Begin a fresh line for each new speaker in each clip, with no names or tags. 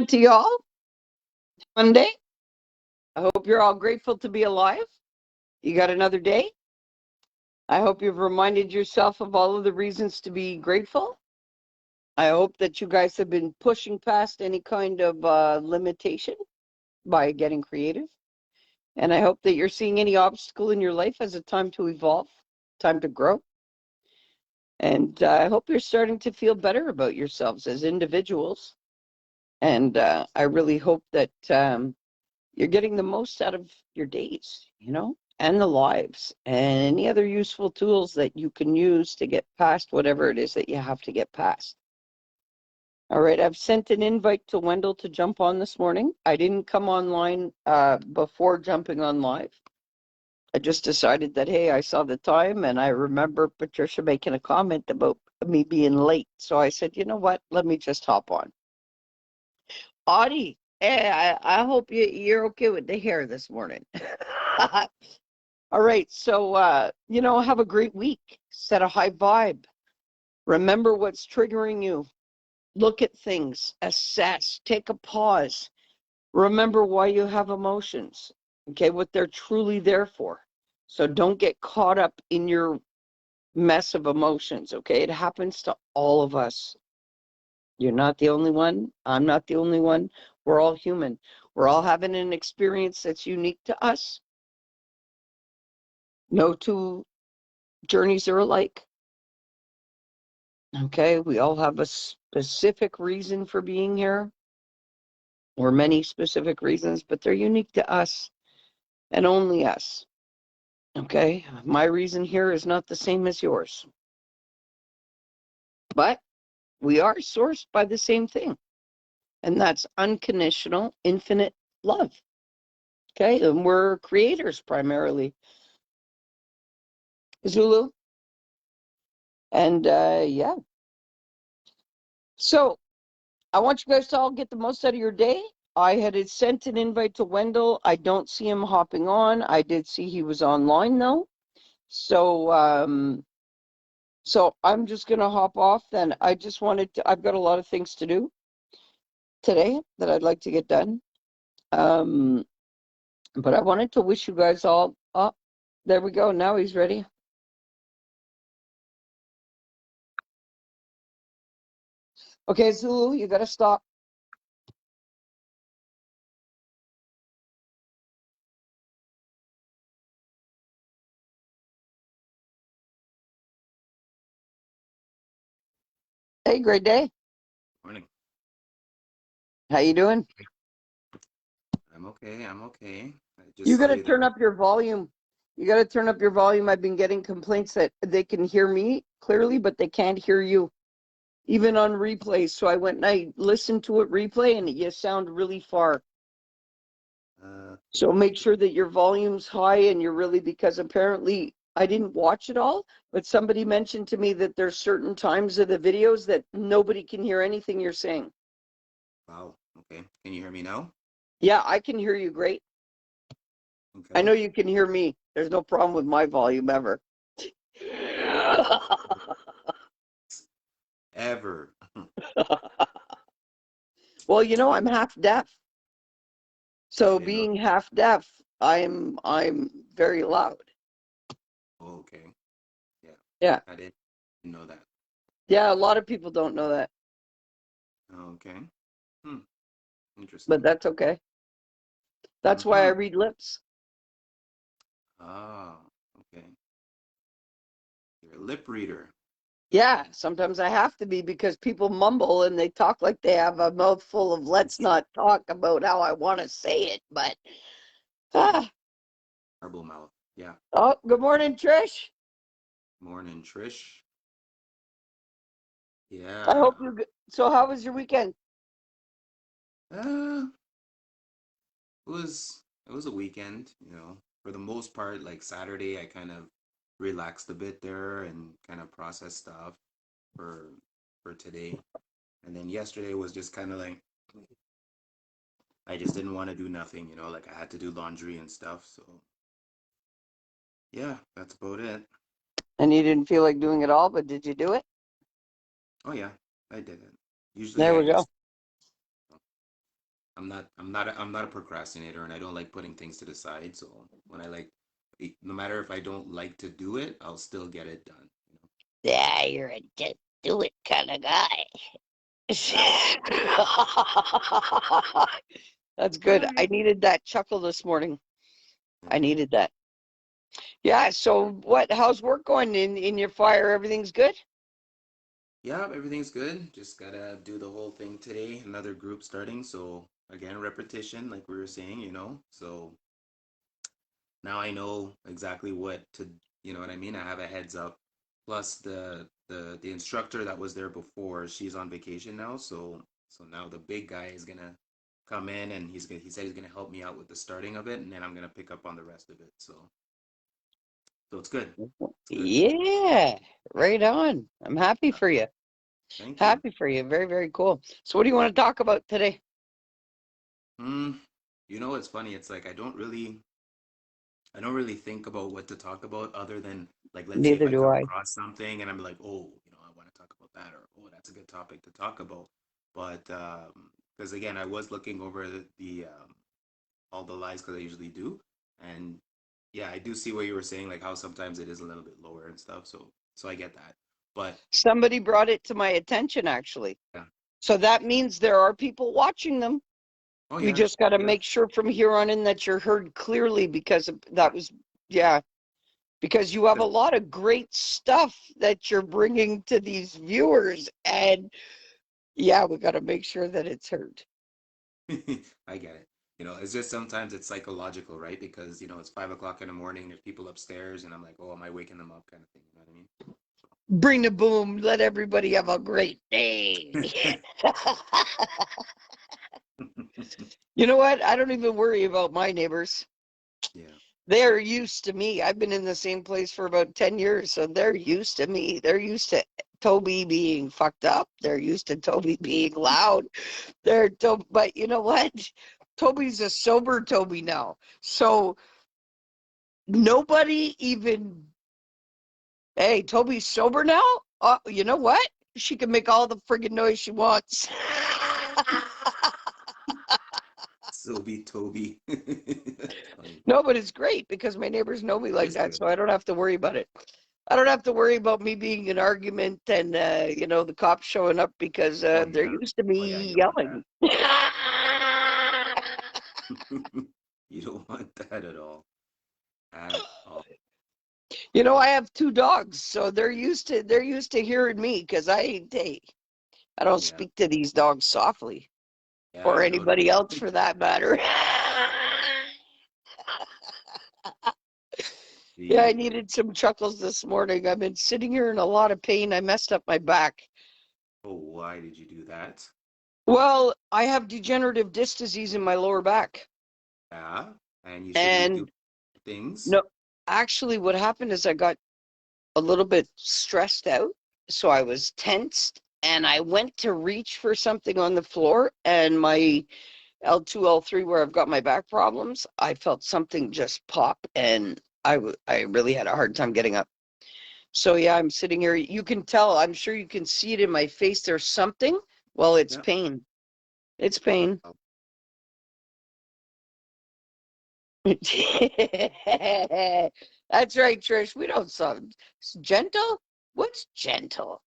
To y'all, Monday. I hope you're all grateful to be alive. You got another day. I hope you've reminded yourself of all of the reasons to be grateful. I hope that you guys have been pushing past any kind of limitation by getting creative. And I hope that you're seeing any obstacle in your life as a time to evolve, time to grow. And I hope you're starting to feel better about yourselves as individuals. And I really hope that you're getting the most out of your days, and the lives, and any other useful tools that you can use to get past whatever it is that you have to get past. All right, I've sent an invite to Wendell to jump on this morning. I didn't come online before jumping on live. I just decided that, hey, I saw the time, and I remember Patricia making a comment about me being late. So I said, you know what, let me just hop on. Audie, hey, I hope you're okay with the hair this morning. All right, so, have a great week. Set a high vibe. Remember what's triggering you. Look at things, assess, take a pause. Remember why you have emotions, okay, what they're truly there for. So don't get caught up in your mess of emotions, okay? It happens to all of us. You're not the only one. I'm not the only one. We're all human. We're all having an experience that's unique to us. No two journeys are alike. Okay, we all have a specific reason for being here, or many specific reasons, but they're unique to us and only us. Okay, my reason here is not the same as yours, but we are sourced by the same thing, and that's unconditional, infinite love. Okay, and we're creators primarily. Zulu. And yeah. So I want you guys to all get the most out of your day. I had sent an invite to Wendell. I don't see him hopping on. I did see he was online though. So I'm just gonna hop off then. I've got a lot of things to do today that I'd like to get done. But I wanted to wish you guys all, oh, there we go. Now he's ready. Okay, Zulu, you gotta stop. Hey, great day.
Morning.
How you doing?
I'm okay. I'm okay. I
You
just
got
saw
to
you there.
turn up your volume. You got to turn up your volume. I've been getting complaints that they can hear me clearly, but they can't hear you, even on replay. So I went and I listened to it replay, and you sound really far. So make sure that your volume's high and you're really, because apparently I didn't watch it all, but somebody mentioned to me that there's certain times of the videos that nobody can hear anything you're saying.
Wow. Okay. Can you hear me now?
Yeah, I can hear you great. I
Okay.
know you can hear me. There's no problem with my volume ever.
Ever.
Well, I'm half deaf.
I
So
didn't know.
being half deaf, I'm very loud.
Oh, okay. Yeah.
Yeah.
I didn't know that.
Yeah, a lot of people don't know that,
Okay. Hmm.
but
Interesting.
that's okay. That's why I
Mm-hmm.
read lips.
Ah, okay. You're a lip reader.
Yeah, sometimes I have to be because people mumble and they talk like they have a mouthful of let's not talk about how I want to say it, but ah.
Marble mouth. Yeah.
Oh, good morning, Trish.
Morning, Trish.
I
Yeah.
hope so how was your weekend?
Uh, it was a weekend, For the most part, like Saturday, I kind of relaxed a bit there and kind of processed stuff for for today. And then yesterday was just kind of like I just didn't want to do nothing, like I had to do laundry and stuff. So yeah, that's about it.
And you didn't feel like doing it all, but did you do it?
Oh yeah, I did it. Usually
There
I
we go.
just I'm not a procrastinator, and I don't like putting things to the side. So when I like, no matter if I don't like to do it, I'll still get it done.
Yeah, you're a just do it kind of guy. That's good. I needed that chuckle this morning. I
Yeah.
needed that. Yeah, so what, how's work going in your fire? Everything's good?
Yeah, everything's good. Just gotta do the whole thing today. Another group starting. So again, repetition, like we were saying. So now I know exactly what to, you know what I mean? I have a heads up. Plus the instructor that was there before, she's on vacation now. So now the big guy is gonna come in and he said he's gonna help me out with the starting of it, and then I'm gonna pick up on the rest of it. So it's good. It's good.
Yeah, right on. I'm happy
Yeah.
for you.
Thank you.
Happy for you. Very, very cool. So what do you want to talk about today?
Hmm. It's funny. It's like I don't really think about what to talk about other than, like, let's say if
Neither
I
do
come
I.
across something and I'm like, oh, I want to talk about that, or oh, that's a good topic to talk about. But because again, I was looking over the all the lies, because I usually do, and yeah, I do see what you were saying, like how sometimes it is a little bit lower and stuff. So I get that, but
Somebody brought it to my attention, actually.
yeah,
So that means there are people watching them.
oh
We
yeah,
just got to
yeah,
make sure from here on in that you're heard clearly because
yeah,
that was, yeah, because you have a
'cause-
lot of great stuff that you're bringing to these viewers. And yeah, we got to make sure that it's heard.
I get it. It's just sometimes it's psychological, right? Because it's 5 o'clock in the morning. There's people upstairs, and I'm like, oh, am I waking them up, kind of thing. You know what
Bring the boom. Let everybody have a great day.
I mean?
You know what? I don't even worry about my neighbors.
Yeah.
They're used to me. I've been in the same place for about 10 years, so they're used to me. They're used to Toby being fucked up. They're used to Toby being loud. But you know what? Toby's a sober Toby now. So nobody even, hey, Toby's sober now? You know what? She can make all the friggin' noise she wants.
So be Toby. That's funny.
No, but it's great because my neighbors know me
It
like
is
that,
good.
so I don't have to worry about it. I don't have to worry about me being in argument and the cops showing up because
Oh
they're
yeah.
used to
Oh yeah.
me
You don't want
yelling.
that. You don't want that at all. At all.
I have two dogs, so they're used to hearing me because I don't
Yeah.
speak to these dogs softly
Yeah.
or
I know.
anybody else for that matter. Yeah, I
Jeez.
needed some chuckles this morning. I've been sitting here in a lot of pain. I messed up my back.
Oh, why did you do that?
Well, I have degenerative disc disease in my lower back.
Yeah. And you should be doing
And
things.
no, actually, what happened is I got a little bit stressed out. So I was tensed and I went to reach for something on the floor, and my L2, L3, where I've got my back problems, I felt something just pop, and I really had a hard time getting up. So yeah, I'm sitting here. You can tell, I'm sure you can see it in my face. There's something. Well, it's
Yeah.
pain. It's pain.
Oh,
That's right, Trish. We don't sound gentle. What's gentle?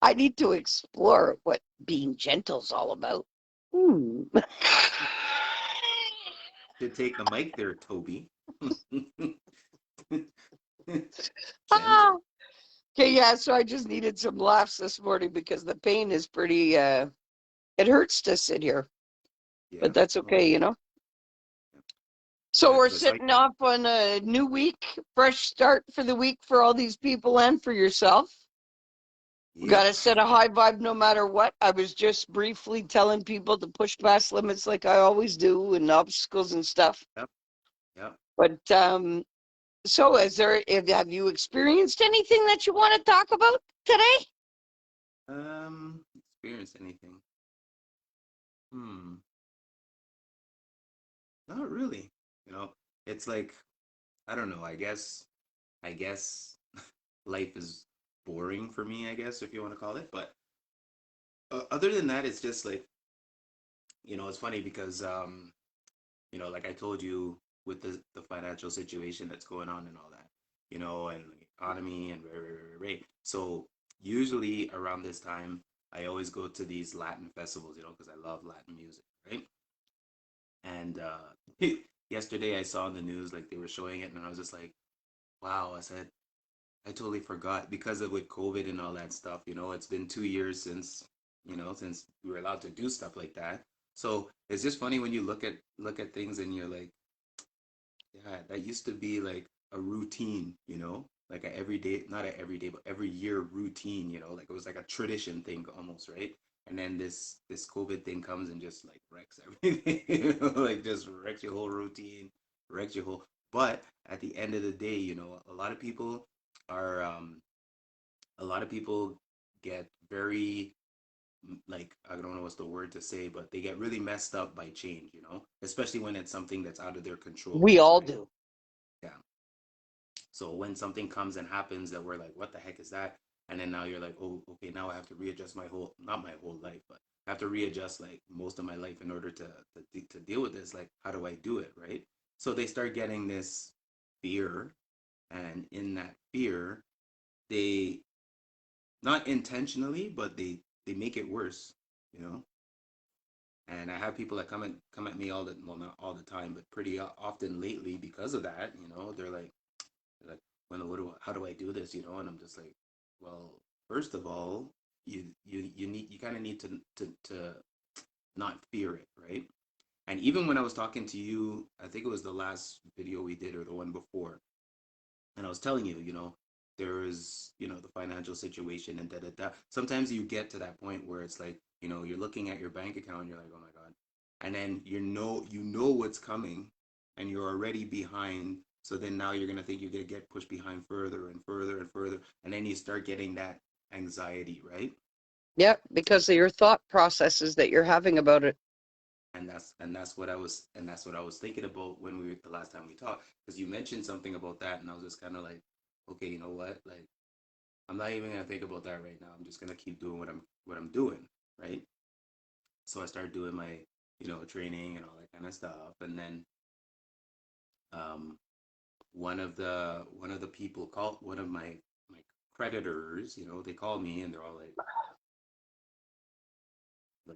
I need to explore what being gentle's all about. Hmm.
should take the mic there, Toby.
Ah.
Gentle.
Okay, yeah, so I just needed some laughs this morning because the pain is pretty it hurts to sit here, but
Yeah.
that's
Oh, I
okay.
yeah.
So we're
The cycle.
sitting off on a new week, fresh start for the week for all these people and for yourself. We got to
Yep.
set a high vibe no matter what. I was just briefly telling people to push past limits like I always do and obstacles and stuff.
Yep. Yep.
But so have you experienced anything that you want to talk about today?
Experience anything? Hmm. Not really. You know, it's like, I don't know. I guess life is boring for me, I guess, if you want to call it. But other than that, it's just like it's funny because like I told you with the financial situation that's going on and all that, and the economy and right. So usually around this time, I always go to these Latin festivals, because I love Latin music, right? And yesterday I saw in the news like they were showing it, and I was just like, wow. I said, I totally forgot because of with COVID and all that stuff. It's been 2 years since we were allowed to do stuff like that. So it's just funny when you look at things and you're like, yeah, that used to be like a routine, like a everyday, not a everyday, but every year routine, like it was like a tradition thing almost, right? And then this COVID thing comes and just like wrecks everything, like just wrecks your whole routine, wrecks your whole. But at the end of the day, are a lot of people get very like I don't know what's the word to say, but they get really messed up by change, especially when it's something that's out of their control,
We all
right?
do.
Yeah. So when something comes and happens that we're like, what the heck is that? And then now you're like, oh, okay, now I have to readjust not my whole life, but I have to readjust like most of my life in order to deal with this. Like, how do I do it, right? So they start getting this fear, and in that fear, they not intentionally, but they make it worse, you know. And I have people that come at me well, not all the time, but pretty often lately because of that. They're like, well, how do I do this? And I'm just like, well, first of all, you kind of need to not fear it, right? And even when I was talking to you, I think it was the last video we did or the one before, and I was telling you, there is, the financial situation and da da da. Sometimes you get to that point where it's like, you're looking at your bank account and you're like, oh my God. And then you know what's coming and you're already behind. So then now you're gonna think you're gonna get pushed behind further and further and further. And then you start getting that anxiety, right?
Yep, because of your thought processes that you're having about it.
And that's what I was thinking about when we the last time we talked, because you mentioned something about that, and I was just kind of like, okay, you know what, like I'm not even gonna think about that right now. I'm just gonna keep doing what I'm doing, right? So I started doing my training and all that kind of stuff, and then um, one of the people called one of my creditors. They called me and they're all like,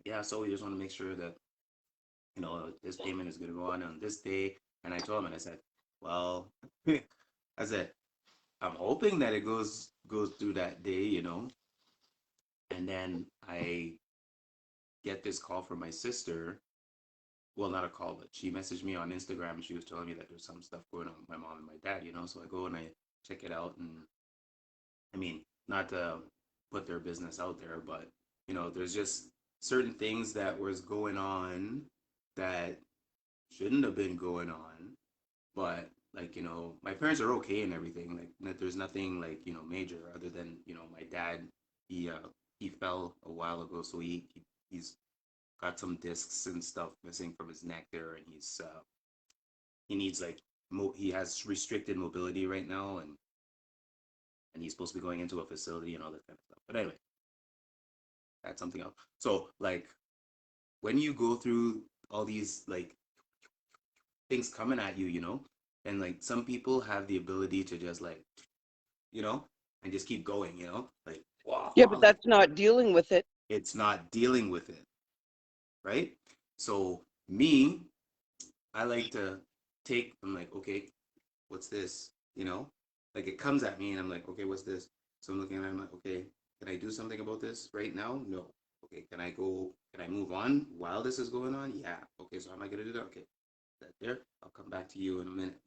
yeah, so we just want to make sure that this payment is gonna go on this day. And I told him, and I said, well, I said I'm hoping that it goes through that day, and then I get this call from my sister. Well, not a call, but she messaged me on Instagram and she was telling me that there's some stuff going on with my mom and my dad, So I go and I check it out, and I mean, not to put their business out there, but there's just certain things that was going on that shouldn't have been going on, but like my parents are okay and everything. Like there's nothing like major other than my dad. He fell a while ago, so he's got some discs and stuff missing from his neck there, and he needs like he has restricted mobility right now, and he's supposed to be going into a facility and all that kind of stuff. But anyway, that's something else. So like when you go through all these like things coming at you, and like some people have the ability to just like you know and just keep going, like wow,
Yeah, but
like
that's not dealing with it.
it's not dealing with it, right? So me, I like to I'm like, okay, what's this? Like it comes at me and I'm like, okay, what's this? So I'm looking at it, I'm like, okay, can I do something about this right now? No. Okay, can I move on while this is going on? Yeah. Okay, so how am I gonna do that? Okay, that there. I'll come back to you in a minute,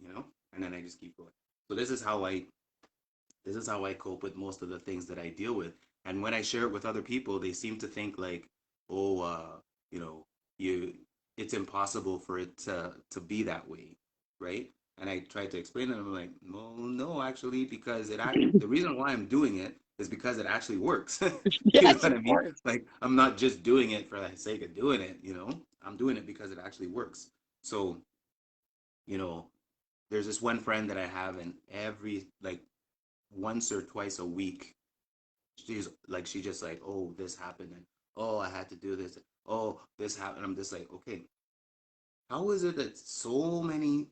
and then I just keep going. So this is how I cope with most of the things that I deal with. And when I share it with other people, they seem to think like, oh, you know, you it's impossible for it to be that way, right? And I tried to explain to them, I'm like, well, no, actually, because the reason why I'm doing it is because it actually works. You know
Yes,
what I
of
mean?
course.
Like I'm not just doing it for the sake of doing it, I'm doing it because it actually works. So, you know, there's this one friend that I have, and every like once or twice a week, she just like, oh, this happened, and Oh, I had to do this. Oh, this happened. I'm just like, okay, how is it that so many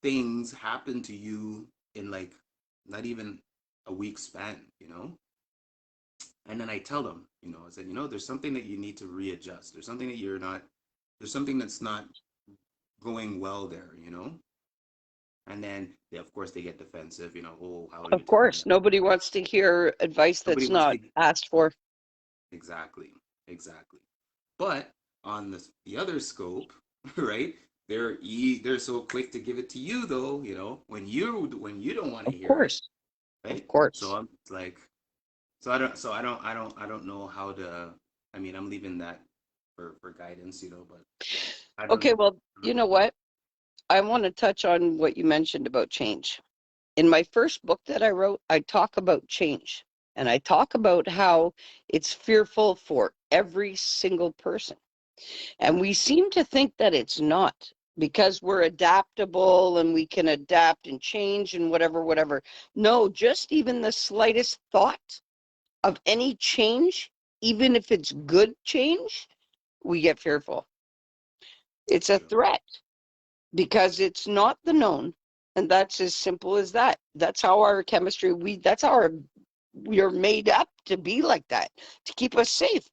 things happen to you in like not even a week span, you know? And then I tell them, I said, there's something that you need to readjust. There's something that there's something that's not going well there, And then of course they get defensive, oh, how are you
Of
telling me
course,
that?
nobody wants to hear advice
Nobody
that's
wants
not
to
asked for.
exactly, exactly. But on the other scope, right? They're so quick to give it to you though, when you don't want to
Of
hear it,
course, of
right? So
course.
I'm like, I don't know how to. I mean, I'm leaving that for guidance, but I don't
Okay,
know.
well, you know what? I want to touch on what you mentioned about change. In my first book that I wrote, I talk about change. And I talk about how it's fearful for every single person. And we seem to think that it's not because we're adaptable and we can adapt and change and whatever, whatever. No, just even the slightest thought of any change, even if it's good change, we get fearful. It's a
True.
threat because it's not the known. And that's as simple as that. That's how our chemistry, that's how we're made up to be like that, to keep us safe.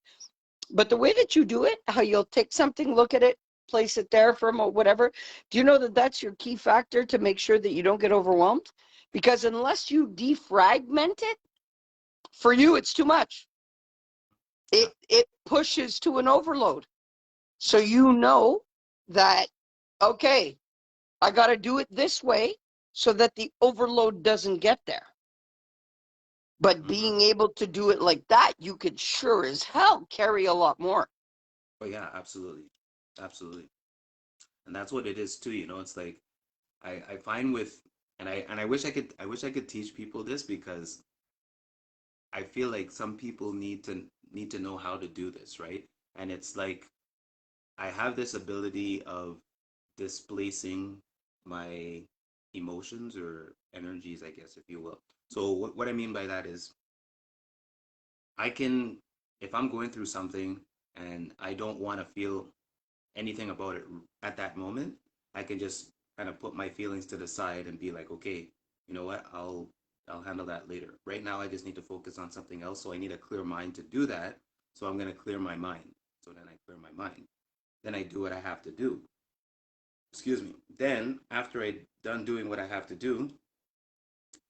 But the way that you do it, how you'll take something, look at it, place it there for a moment, whatever. Do you know that that's your key factor to make sure that you don't get overwhelmed? Because unless you defragment it, for you, it's too much.
Yeah.
It pushes to an overload. So you know that, okay, I got to do it this way so that the overload doesn't get there. But
Mm-hmm.
being able to do it like that, you could sure as hell carry a lot more.
Oh yeah, absolutely, absolutely, and that's what it is too. It's like I find with, and I wish I could teach people this because I feel like some people need to know how to do this, right? And it's like I have this ability of displacing my emotions or energies, I guess, if you will. So what I mean by that is I can, if I'm going through something and I don't want to feel anything about it at that moment, I can just kind of put my feelings to the side and be like, okay, you know what? I'll handle that later. Right now, I just need to focus on something else. So I need a clear mind to do that. So I'm going to clear my mind. So then I clear my mind. Then I do what I have to do. Excuse me. Then after I done doing what I have to do,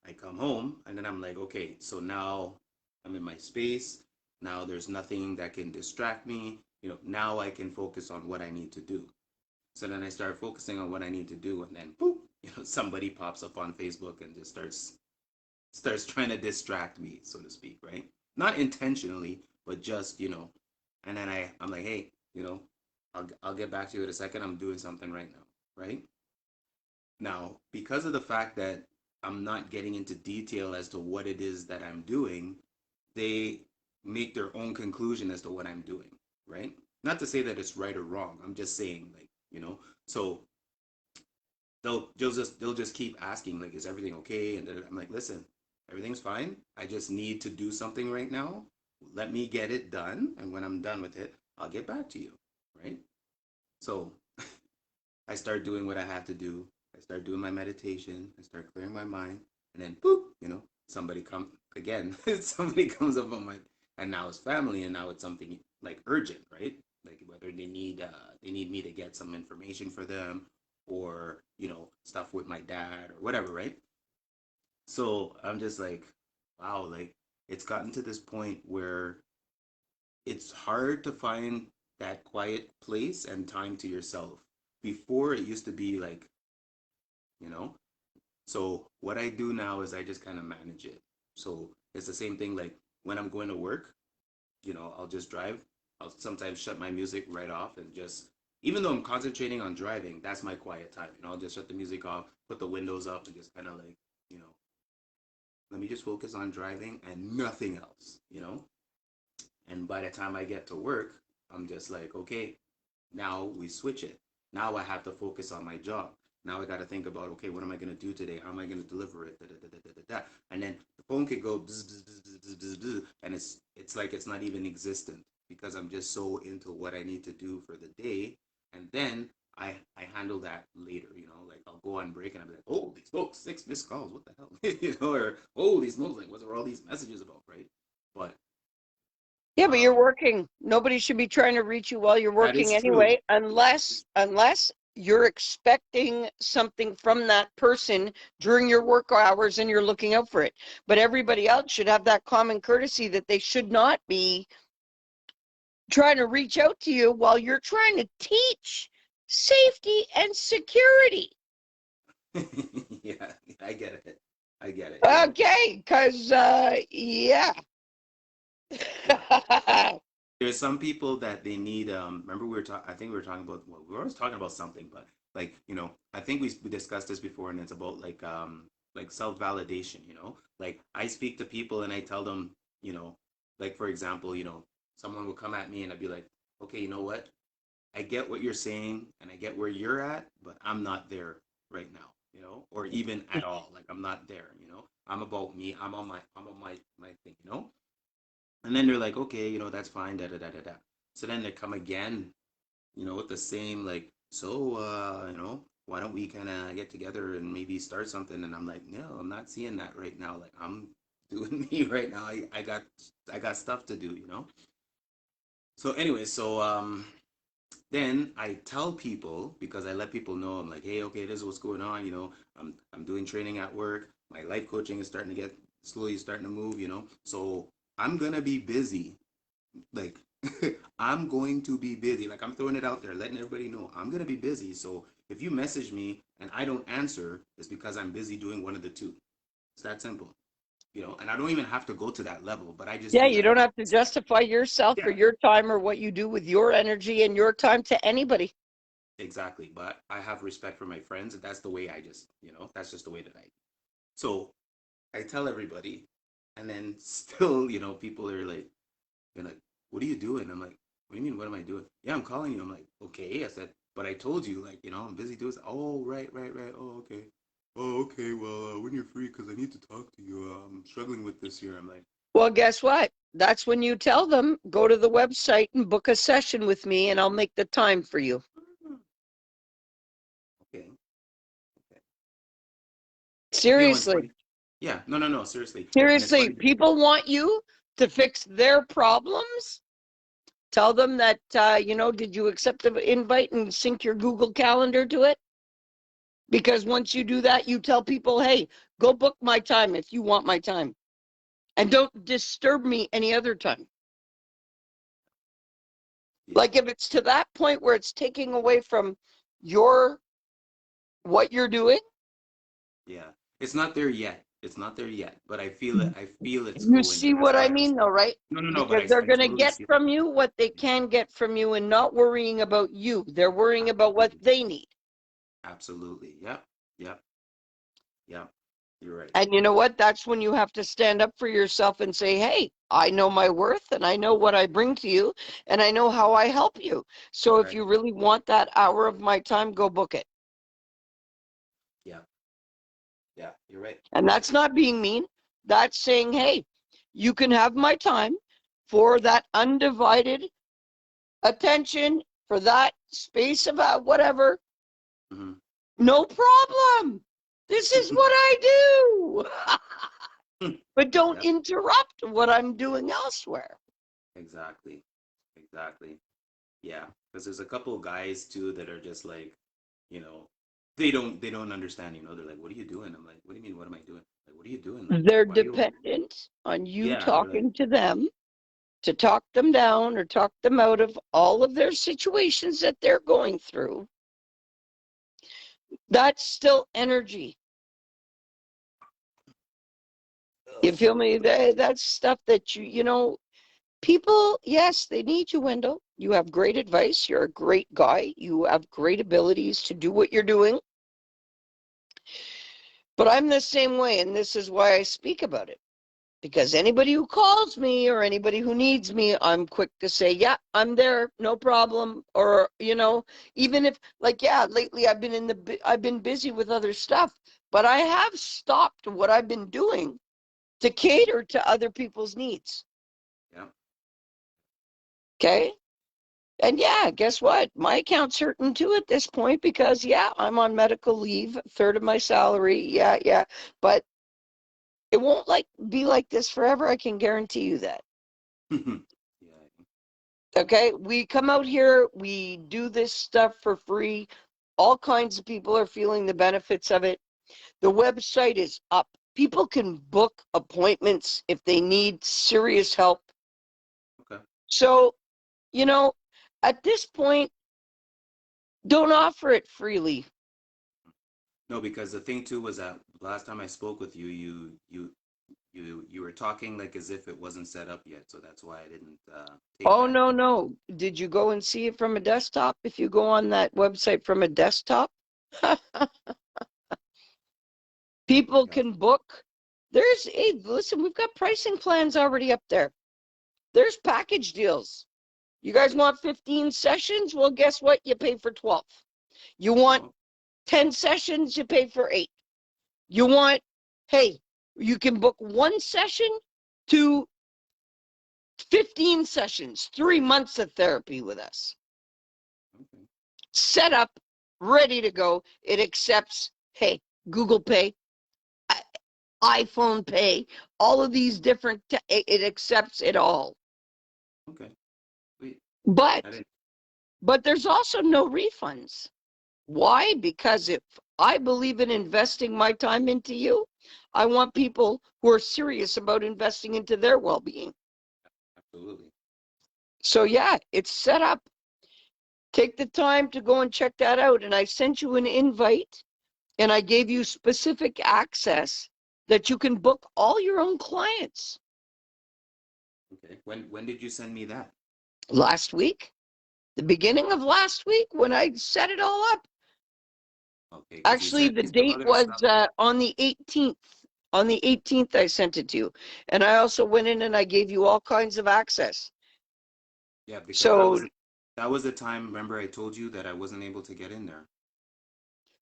I come home and then I'm like, okay, so now I'm in my space. Now there's nothing that can distract me. Now I can focus on what I need to do. So then I start focusing on what I need to do, and then boop, somebody pops up on Facebook and just starts trying to distract me, so to speak, right? Not intentionally, but just And then I'm like, hey, I'll get back to you in a second. I'm doing something right now, right? Now, because of the fact that I'm not getting into detail as to what it is that I'm doing, they make their own conclusion as to what I'm doing, right? Not to say that it's right or wrong. I'm just saying, like, so they'll just keep asking, like, is everything okay? And I'm like, listen, everything's fine. I just need to do something right now. Let me get it done, and when I'm done with it, I'll get back to you, right? So I start doing what I have to do. I start doing my meditation. I start clearing my mind, and then boop, somebody come again. Somebody comes up on my, and now it's family, and now it's something like urgent, right? Like whether they need me to get some information for them, or stuff with my dad or whatever, right? So I'm just like, wow, like it's gotten to this point where it's hard to find that quiet place and time to yourself. Before it used to be like, you know. So what I do now is I just kind of manage it. So it's the same thing like when I'm going to work, I'll just drive. I'll sometimes shut my music right off and just even though I'm concentrating on driving, that's my quiet time. I'll just shut the music off, put the windows up and just kind of like, let me just focus on driving and nothing else. And by the time I get to work, I'm just like, okay, now we switch it. Now I have to focus on my job. Now I got to think about, okay, what am I going to do today? How am I going to deliver it? Da, da, da, da, da, da, da. And then the phone could go bzz, bzz, bzz, bzz, bzz, bzz, and it's like it's not even existent because I'm just so into what I need to do for the day. And then I handle that later, you know, like I'll go on break and I'll be like, holy smokes, 6 missed calls, what the hell? You know, or holy smokes, like what are all these messages about, right? But
Yeah, but you're
um
working. Nobody should be trying to reach you while you're
that is
working
true.
anyway, unless you're expecting something from that person during your work hours and you're looking out for it. But everybody else should have that common courtesy that they should not be trying to reach out to you while you're trying to teach safety and security.
Yeah, I get it. I get it, you know.
Okay, because, yeah.
Yeah. There's some people that they need remember we were talking I think we were talking about well, we were always talking about something, but like, you know, I think we discussed this before, and it's about like self-validation, you know? Like I speak to people and I tell them, you know, like for example, you know, someone will come at me and I'd be like, okay, you know what? I get what you're saying and I get where you're at, but I'm not there right now, you know, or even at all. Like I'm not there, you know. I'm about me. I'm on my thing, you know. And then they're like, okay, you know, that's fine, da da da da da. So then they come again, you know, with the same like, so you know, why don't we kind of get together and maybe start something? And I'm like, no, I'm not seeing that right now. Like I'm doing me right now. I got stuff to do, you know. So anyway, then I tell people because I let people know I'm like, hey, okay, this is what's going on. You know, I'm doing training at work. My life coaching is starting to get slowly starting to move. You know, so I'm gonna be busy. Like I'm going to be busy. Like I'm throwing it out there, letting everybody know I'm gonna be busy. So if you message me and I don't answer, it's because I'm busy doing one of the two. It's that simple. You know, and I don't even have to go to that level, but I just
Yeah,
do
you
that.
don't have to justify yourself or
Yeah,
your time or what you do with your energy and your time to anybody.
exactly. But I have respect for my friends, and that's the way I just, you know, that's just the way that I. So I tell everybody, and then still, you know, people are like, they're like, "What are you doing?" I'm like, "What do you mean? What am I doing?" Yeah, I'm calling you. I'm like, "Okay." I said, "But I told you, like, you know, I'm busy doing." Oh, right, right, right. Oh, okay. Oh, okay. Well, when you're free, because I need to talk to you. I'm struggling with this here. I'm like,
Well, guess what? That's when you tell them, go to the website and book a session with me and I'll make the time for you.
"Hmm, okay, okay. You know, it's
Seriously.
funny. Yeah, no, no, no, seriously. And it's
Seriously,
funny.
people want you to fix their problems. Tell them that, did you accept the invite and sync your Google Calendar to it? Because once you do that, you tell people, hey, go book my time if you want my time. And don't disturb me any other time.
Yeah,
Like if it's to that point where it's taking away from your what you're doing,
yeah. It's not there yet. It's not there yet, but I feel it. I feel it's
you
going
see
there. That's
what I
why I'm
mean, though,
saying.
right?
No, no, no. But
Because they're
I
going to
totally
get
see it.
from you what they can get from you and not worrying about you. They're worrying about what
Absolutely.
they need.
Absolutely. Yep. Yep. Yep. You're right.
And you know what? That's when you have to stand up for yourself and say, hey, I know my worth and I know what I bring to you and I know how I help you. So if
Right.
you really want that hour of my time, go book it.
Yeah. Yeah. You're right.
And
You're right.
that's not being mean. That's saying, hey, you can have my time for that undivided attention, for that space of whatever.
Hmm.
No problem. This is what I do. But don't
Yep.
interrupt what I'm doing elsewhere.
Exactly. Exactly. Yeah. Because there's a couple of guys too that are just like, you know, they don't understand. You know, they're like, "What are you doing?" I'm like, "What do you mean? What am I doing? Like, what are you doing? Like,
They're
why are you over here?"
dependent on you
Yeah. They're like,
talking to them to talk them down or talk them out of all of their situations that they're going through. That's still energy. You feel me? That's stuff that people, yes, they need you, Wendell. You have great advice. You're a great guy. You have great abilities to do what you're doing. But I'm the same way, and this is why I speak about it. Because anybody who calls me or anybody who needs me, I'm quick to say, yeah, I'm there, no problem. Or, even if, like, yeah, lately I've been busy with other stuff, but I have stopped what I've been doing to cater to other people's needs.
"Yeah,
Okay. And yeah, guess what? My account's hurting too at this point because yeah, I'm on medical leave, a third of my salary. Yeah. But it won't be like this forever. I can guarantee you that.
Yeah.
Okay. We come out here, we do this stuff for free. All kinds of people are feeling the benefits of it. The website is up. People can book appointments if they need serious help.
Okay.
So, you know, at this point, don't offer it freely.
No, because the thing too was that last time I spoke with you, you were talking like as if it wasn't set up yet, so that's why I didn't take
Oh,
that.
no. Did you go and see it from a desktop? If you go on that website from a desktop, people
Got
can book. Hey, listen, we've got pricing plans already up there. There's package deals. You guys want 15 sessions? Well, guess what? You pay for 12. You want
oh,
10 sessions? You pay for 8. You want, hey, you can book 1 session to 15 sessions, 3 months of therapy with us.
okay.
Set up, ready to go. It accepts, hey, Google Pay, iPhone Pay, all of these different, it accepts it all.
Okay. Wait,
But,
I didn't.
but there's also no refunds. Why? Because if I believe in investing my time into you, I want people who are serious about investing into their well-being.
Absolutely.
So yeah, it's set up. Take the time to go and check that out. And I sent you an invite and I gave you specific access that you can book all your own clients.
Okay. When did you send me that?
Last week, the beginning of last week, when I set it all up.
Okay, because you
Actually,
sent
the
me some
date
other
was
stuff.
on the 18th. On the 18th, I sent it to you. And I also went in and I gave you all kinds of access.
Yeah, because
So,
that was the time. Remember, I told you that I wasn't able to get in there.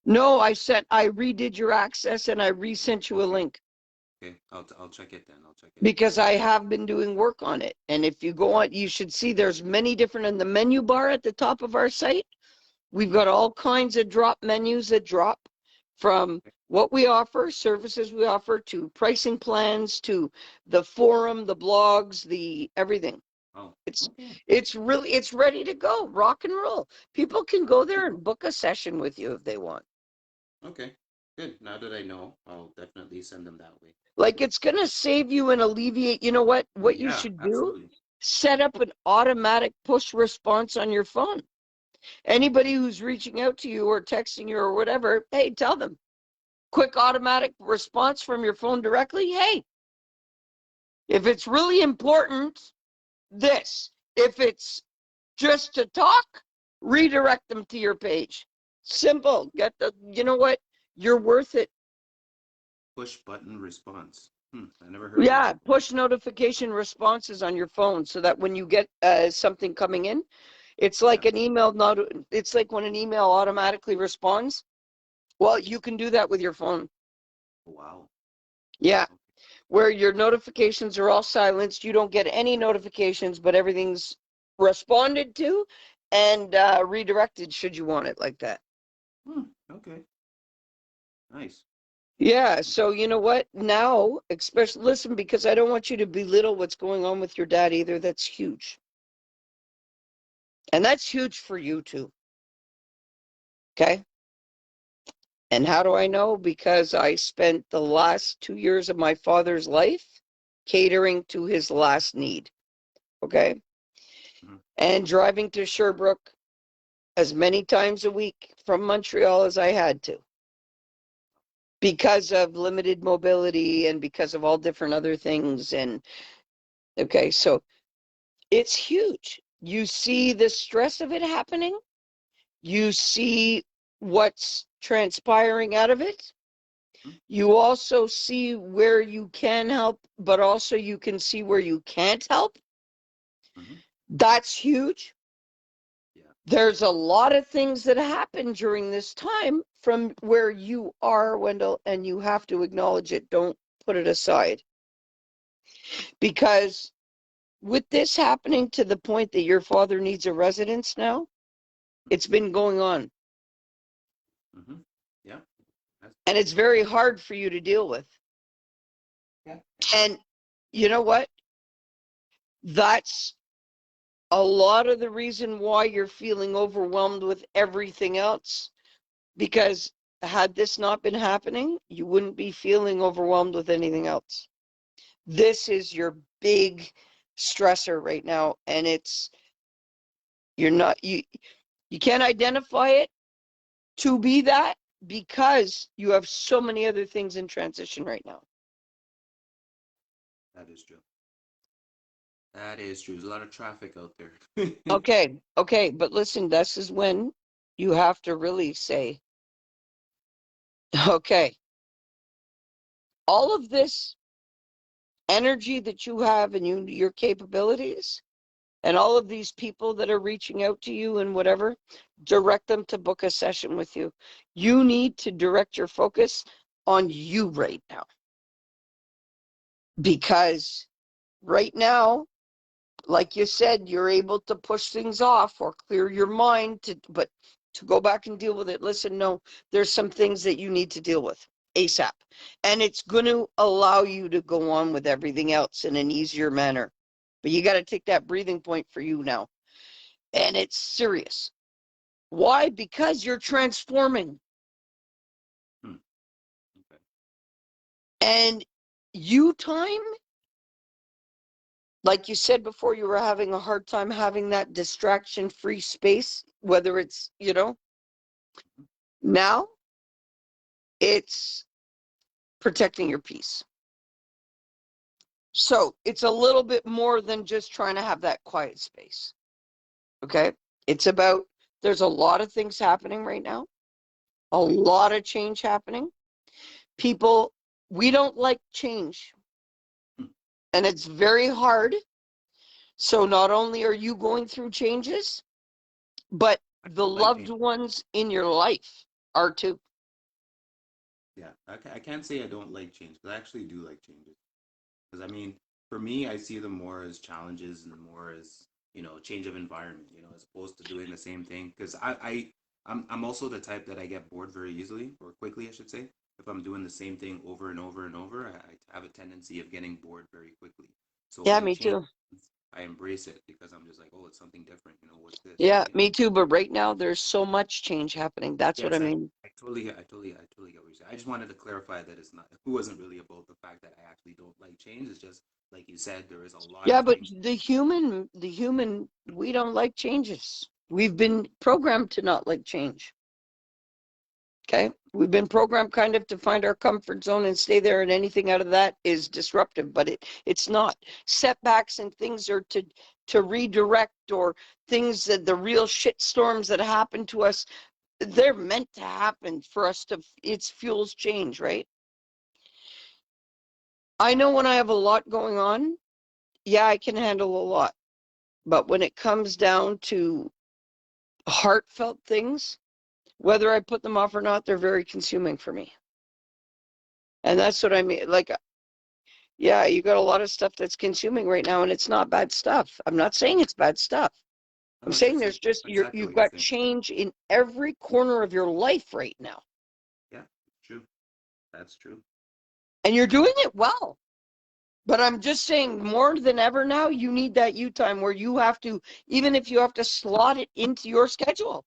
no, I redid your access and I resent you a
Okay.
link
Okay. I'll check it then. I'll check it.
because I have been doing work on it. And if you go on, you should see there's many different in the menu bar at the top of our site. We've got all kinds of drop menus that drop from what we offer, services we offer, to pricing plans, to the forum, the blogs, the everything.
Oh.
It's
Okay.
it's ready to go, rock and roll. People can go there and book a session with you if they want.
Okay. Good. Now that I know, I'll definitely send them that way.
Like it's gonna save you and alleviate, you know what? What you
Yeah,
should do,
absolutely.
set up an automatic push response on your phone. Anybody who's reaching out to you or texting you or whatever, hey, tell them. Quick automatic response from your phone directly. Hey, if it's really important, this. If it's just to talk, redirect them to your page. Simple. You know what? You're worth it.
Push button response. I never heard of
Yeah,
that.
push notification responses on your phone so that when you get something coming in, it's
Yeah.
like an email. Not it's like when an email automatically responds. Well, you can do that with your phone.
Wow.
Yeah,
Okay.
where your notifications are all silenced. You don't get any notifications, but everything's responded to and redirected should you want it like that.
Okay. Nice.
Yeah, so you know what? Now, especially listen, because I don't want you to belittle what's going on with your dad either. That's huge. And that's huge for you too. Okay. And how do I know? Because I spent the last 2 years of my father's life catering to his last need. Okay.
Mhm.
And driving to Sherbrooke as many times a week from Montreal as I had to because of limited mobility and because of all different other things. And okay, so it's huge. You see the stress of it happening, you see what's transpiring out of it.
Mhm.
You also see where you can help, but also you can see where you can't help.
Mhm.
That's huge.
Yeah.
There's a lot of things that happen during this time from where you are, Wendell, and you have to acknowledge it. Don't put it aside. Because with this happening to the point that your father needs a residence now, it's been going on.
Mm-hmm. Yeah.
And it's very hard for you to deal with.
Yeah.
And you know what? That's a lot of the reason why you're feeling overwhelmed with everything else. Because had this not been happening, you wouldn't be feeling overwhelmed with anything else. This is your big stressor right now. And you can't identify it to be that because you have so many other things in transition right now.
That is true. That is true. There's a lot of traffic out there.
Okay, but listen, this is when you have to really say, okay, all of this energy that you have and your capabilities and all of these people that are reaching out to you and whatever, direct them to book a session with you. You need to direct your focus on you right now. Because right now, like you said, you're able to push things off or clear your mind but to go back and deal with it. Listen, no, there's some things that you need to deal with ASAP. And it's going to allow you to go on with everything else in an easier manner. But you got to take that breathing point for you now. And it's serious. Why? Because you're transforming.
Hmm. Okay.
And you time, like you said before, you were having a hard time having that distraction-free space, whether it's, now it's protecting your peace. So it's a little bit more than just trying to have that quiet space. Okay? It's about, there's a lot of things happening right now, a lot of change happening. People, we don't like change. And it's very hard. So not only are you going through changes, but
I
the
like
loved
change.
ones in your life are too.
Yeah. I can't say I don't like change, but I actually do like changes. Because I mean, for me, I see them more as challenges and more as, change of environment, as opposed to doing the same thing. Because I'm also the type that I get bored very easily, or quickly, I should say. If I'm doing the same thing over and over and over, I have a tendency of getting bored very quickly. So
Yeah,
when
me
change,
too.
I embrace it because I'm just like, oh, it's something different. What's this?
Yeah, me too. But right now, there's so much change happening. That's what I
Yes,
mean.
I totally get what you're saying. I just wanted to clarify that it wasn't really about the fact that I actually don't like change. It's just like you said, there is a lot
Yeah,
of
but
things.
the human, we don't like changes. We've been programmed to not like change. Okay? We've been programmed kind of to find our comfort zone and stay there, and anything out of that is disruptive, but it's not. Setbacks and things are to redirect, or things that the real shit storms that happen to us, they're meant to happen for us to, it's fuels change, right? I know when I have a lot going on, yeah, I can handle a lot. But when it comes down to heartfelt things, whether I put them off or not, they're very consuming for me. And that's what I mean. Like, yeah, you got a lot of stuff that's consuming right now, and it's not bad stuff. I'm not saying it's bad stuff.
I
I'm
know what you're
saying
saying.
there's just,
Exactly
you've
what you're
got
saying.
change in every corner of your life right now.
Yeah, true. That's true.
And you're doing it well. But I'm just saying, more than ever now, you need that you time where you have to, even if you have to slot it into your schedule,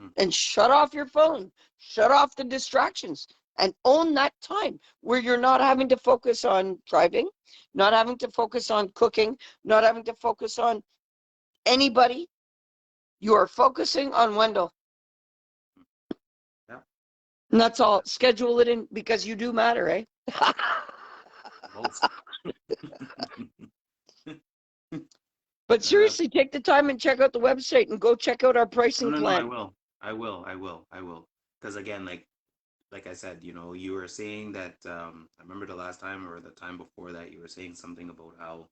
Hmm.
and shut off your phone, shut off the distractions, and own that time where you're not having to focus on driving, not having to focus on cooking, not having to focus on anybody. You are focusing on Wendell.
Yeah,
And that's all. Schedule it in because you do matter, eh?
most.
But
uh,
seriously, take the time and check out the website and go check out our
no,
pricing
no, no. I
plan.
will. I will. I will. I will. Because again, like I said, you were saying that. I remember the last time or the time before that you were saying something about how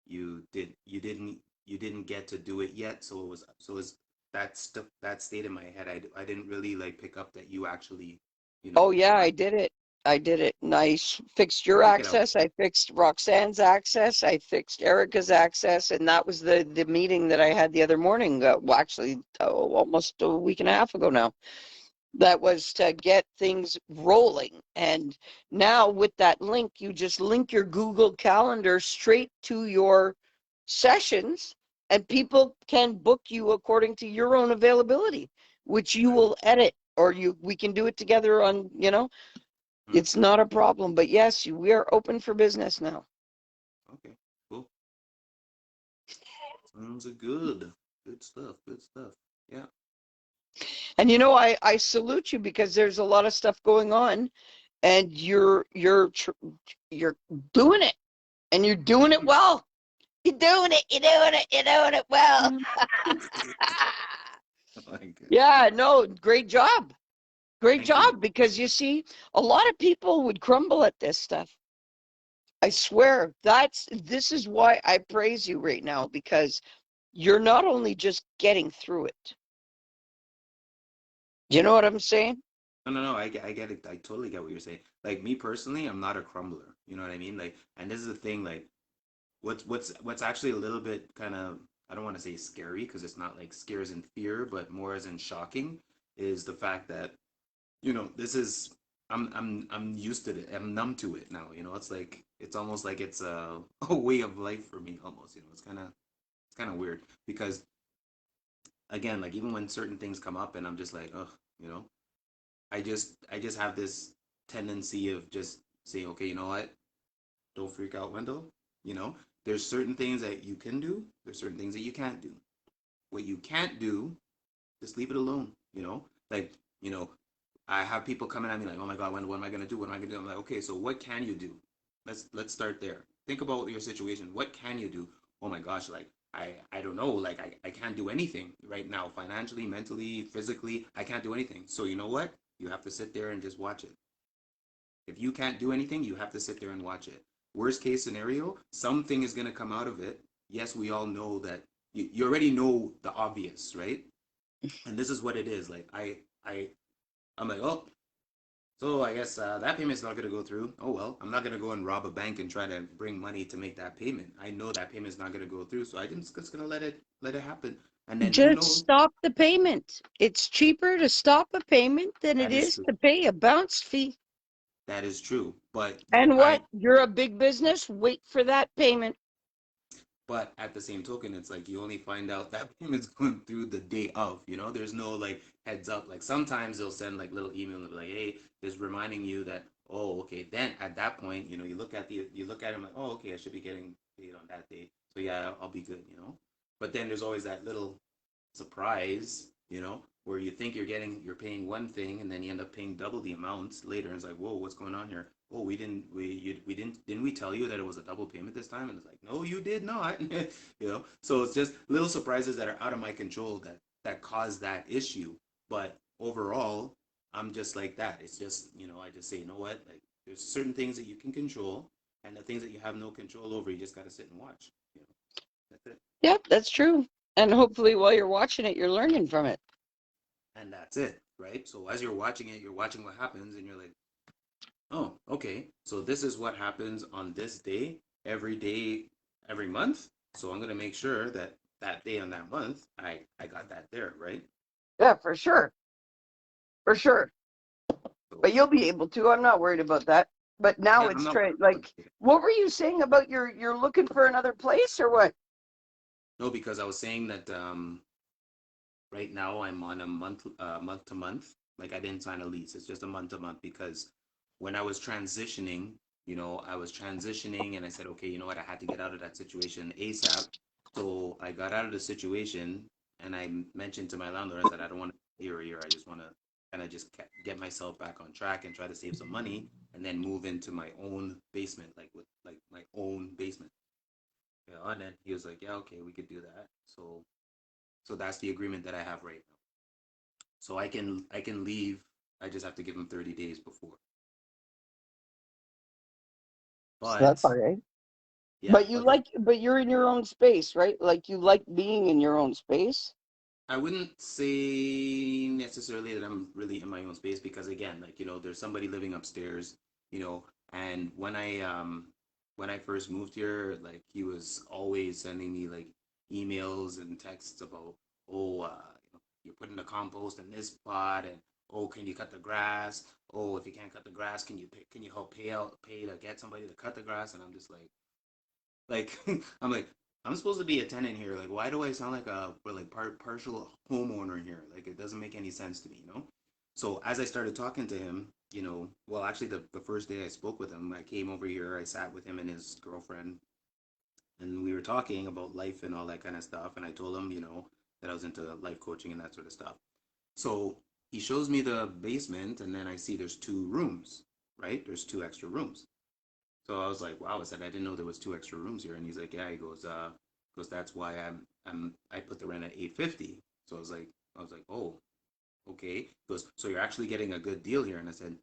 you didn't get to do it yet. So it was that stuff that stayed in my head. I didn't really like pick up that you actually
Oh, yeah,
got
I did it. I did it. And I fixed your
Check it out.
access. I fixed Roxanne's access. I fixed Erica's access. And that was the meeting that I had the other morning. Well, actually, almost a week and a half ago now. That was to get things rolling. And now with that link, you just link your Google Calendar straight to your sessions, and people can book you according to your own availability, which you
Right.
will edit, or we can do it together on,
Hmm.
it's not a problem. But yes, we are open for business now.
Okay. Cool. Sounds good. Good stuff. Good stuff. Yeah.
And I salute you, because there's a lot of stuff going on, and you're doing it, and you're doing it well. You're doing it. You're doing it. You're doing it well.
My God.
Yeah, no, great job. Great
Thank you.
job. Because you see, a lot of people would crumble at this stuff. I swear, this is why I praise you right now, because you're not only just getting through it. You know what I'm saying?
No. I get it. I totally get what you're saying. Like me personally, I'm not a crumbler. You know what I mean? Like, and this is the thing. Like, what's actually a little bit kind of, I don't want to say scary because it's not like scares and fear, but more as in shocking, is the fact that this is I'm used to it. I'm numb to it now. It's like it's almost like it's a a way of life for me almost. It's kind of weird because again, like even when certain things come up and I'm just like, oh, you know, I just have this tendency of just saying, okay, you know what? Don't freak out, Wendell. You know, there's certain things that you can do. There's certain things that you can't do. What you can't do, just leave it alone. Like you know, I have people coming at me like, oh my God, Wendell, what am I gonna do? What am I gonna do? I'm like, okay, so what can you do? Let's start there. Think about your situation. What can you do? Oh my gosh, like I don't know, like I can't do anything right now, financially, mentally, physically. I can't do anything. So you know what? You have to sit there and just watch it. If you can't do anything, you have to sit there and watch it. Worst case scenario, something is going to come out of it. Yes, we all know that you already know the obvious, right? And this is what it is. Like I'm like, oh, so I guess that payment's not going to go through. Oh well, I'm not going to go and rob a bank and try to bring money to make that payment. I know that payment's not going to go through, so I'm just going to let it happen. And then who
Just
knows?
stop the payment. It's cheaper to stop a payment than it
That is
is
true.
to pay a bounce fee.
That is true. But
And
I
what? You're a big business. Wait for that payment.
But at the same token, it's like you only find out that payment's going through the day of, there's no like heads up. Like sometimes they'll send like little email and be like, hey, just reminding you that, oh, okay. Then at that point, you look at them like, oh, okay, I should be getting paid on that day. So yeah, I'll be good. But then there's always that little surprise, where you think you're paying one thing and then you end up paying double the amount later. And it's like, whoa, what's going on here? Oh, didn't we tell you that it was a double payment this time? And it's like, no, you did not. So it's just little surprises that are out of my control that cause that issue. But overall, I'm just like that. It's just, I just say, you know what? Like there's certain things that you can control and the things that you have no control over, you just got to sit and watch. That's it.
Yep, that's true. And hopefully, while you're watching it, you're learning from it.
And that's it, right? So as you're watching it, you're watching what happens, and you're like, oh, okay, so this is what happens on this day, every month. So I'm gonna make sure that that day on that month, I got that there, right?
Yeah, for sure. For sure.
So
But you'll be able to. I'm not worried about that. But now
yeah, I'm
it's
not
trying,
worried about
like,
it.
what were you saying about you're looking for another place, or what?
No, because I was saying that right now I'm on a month to month. Like I didn't sign a lease. It's just a month to month because when I was transitioning, I was transitioning and I said, okay, you know what? I had to get out of that situation ASAP. So I got out of the situation and I mentioned to my landlord, I said, I don't want to stay here a year. I just want to kind of just get myself back on track and try to save some money and then move into my own basement, like with like my own basement. And then he was like, yeah, okay, we could do that. So that's the agreement that I have right now. So I can leave. I just have to give him 30 days before.
So that's
But
all right.
yeah, but
But you're in your own space, right? Like you like being in your own space.
I wouldn't say necessarily that I'm really in my own space because again, like there's somebody living upstairs. you know. And when I first moved here, like he was always sending me like emails and texts about, oh, you're putting the compost in this pot, and oh, can you cut the grass? Oh, if you can't cut the grass, can you help pay to get somebody to cut the grass? And I'm just like I'm like, I'm supposed to be a tenant here. Like, why do I sound like a partial homeowner here? Like, it doesn't make any sense to me, you know? So as I started talking to him, well, actually, the first day I spoke with him, I came over here, I sat with him and his girlfriend, and we were talking about life and all that kind of stuff. And I told him, that I was into life coaching and that sort of stuff. So he shows me the basement, and then I see there's two rooms, right? There's two extra rooms. So I was like, wow, I said, I didn't know there was two extra rooms here. And he's like, yeah, he goes, that's why I put the rent at 850. So I was like, oh, okay. He goes, so you're actually getting a good deal here. And I said,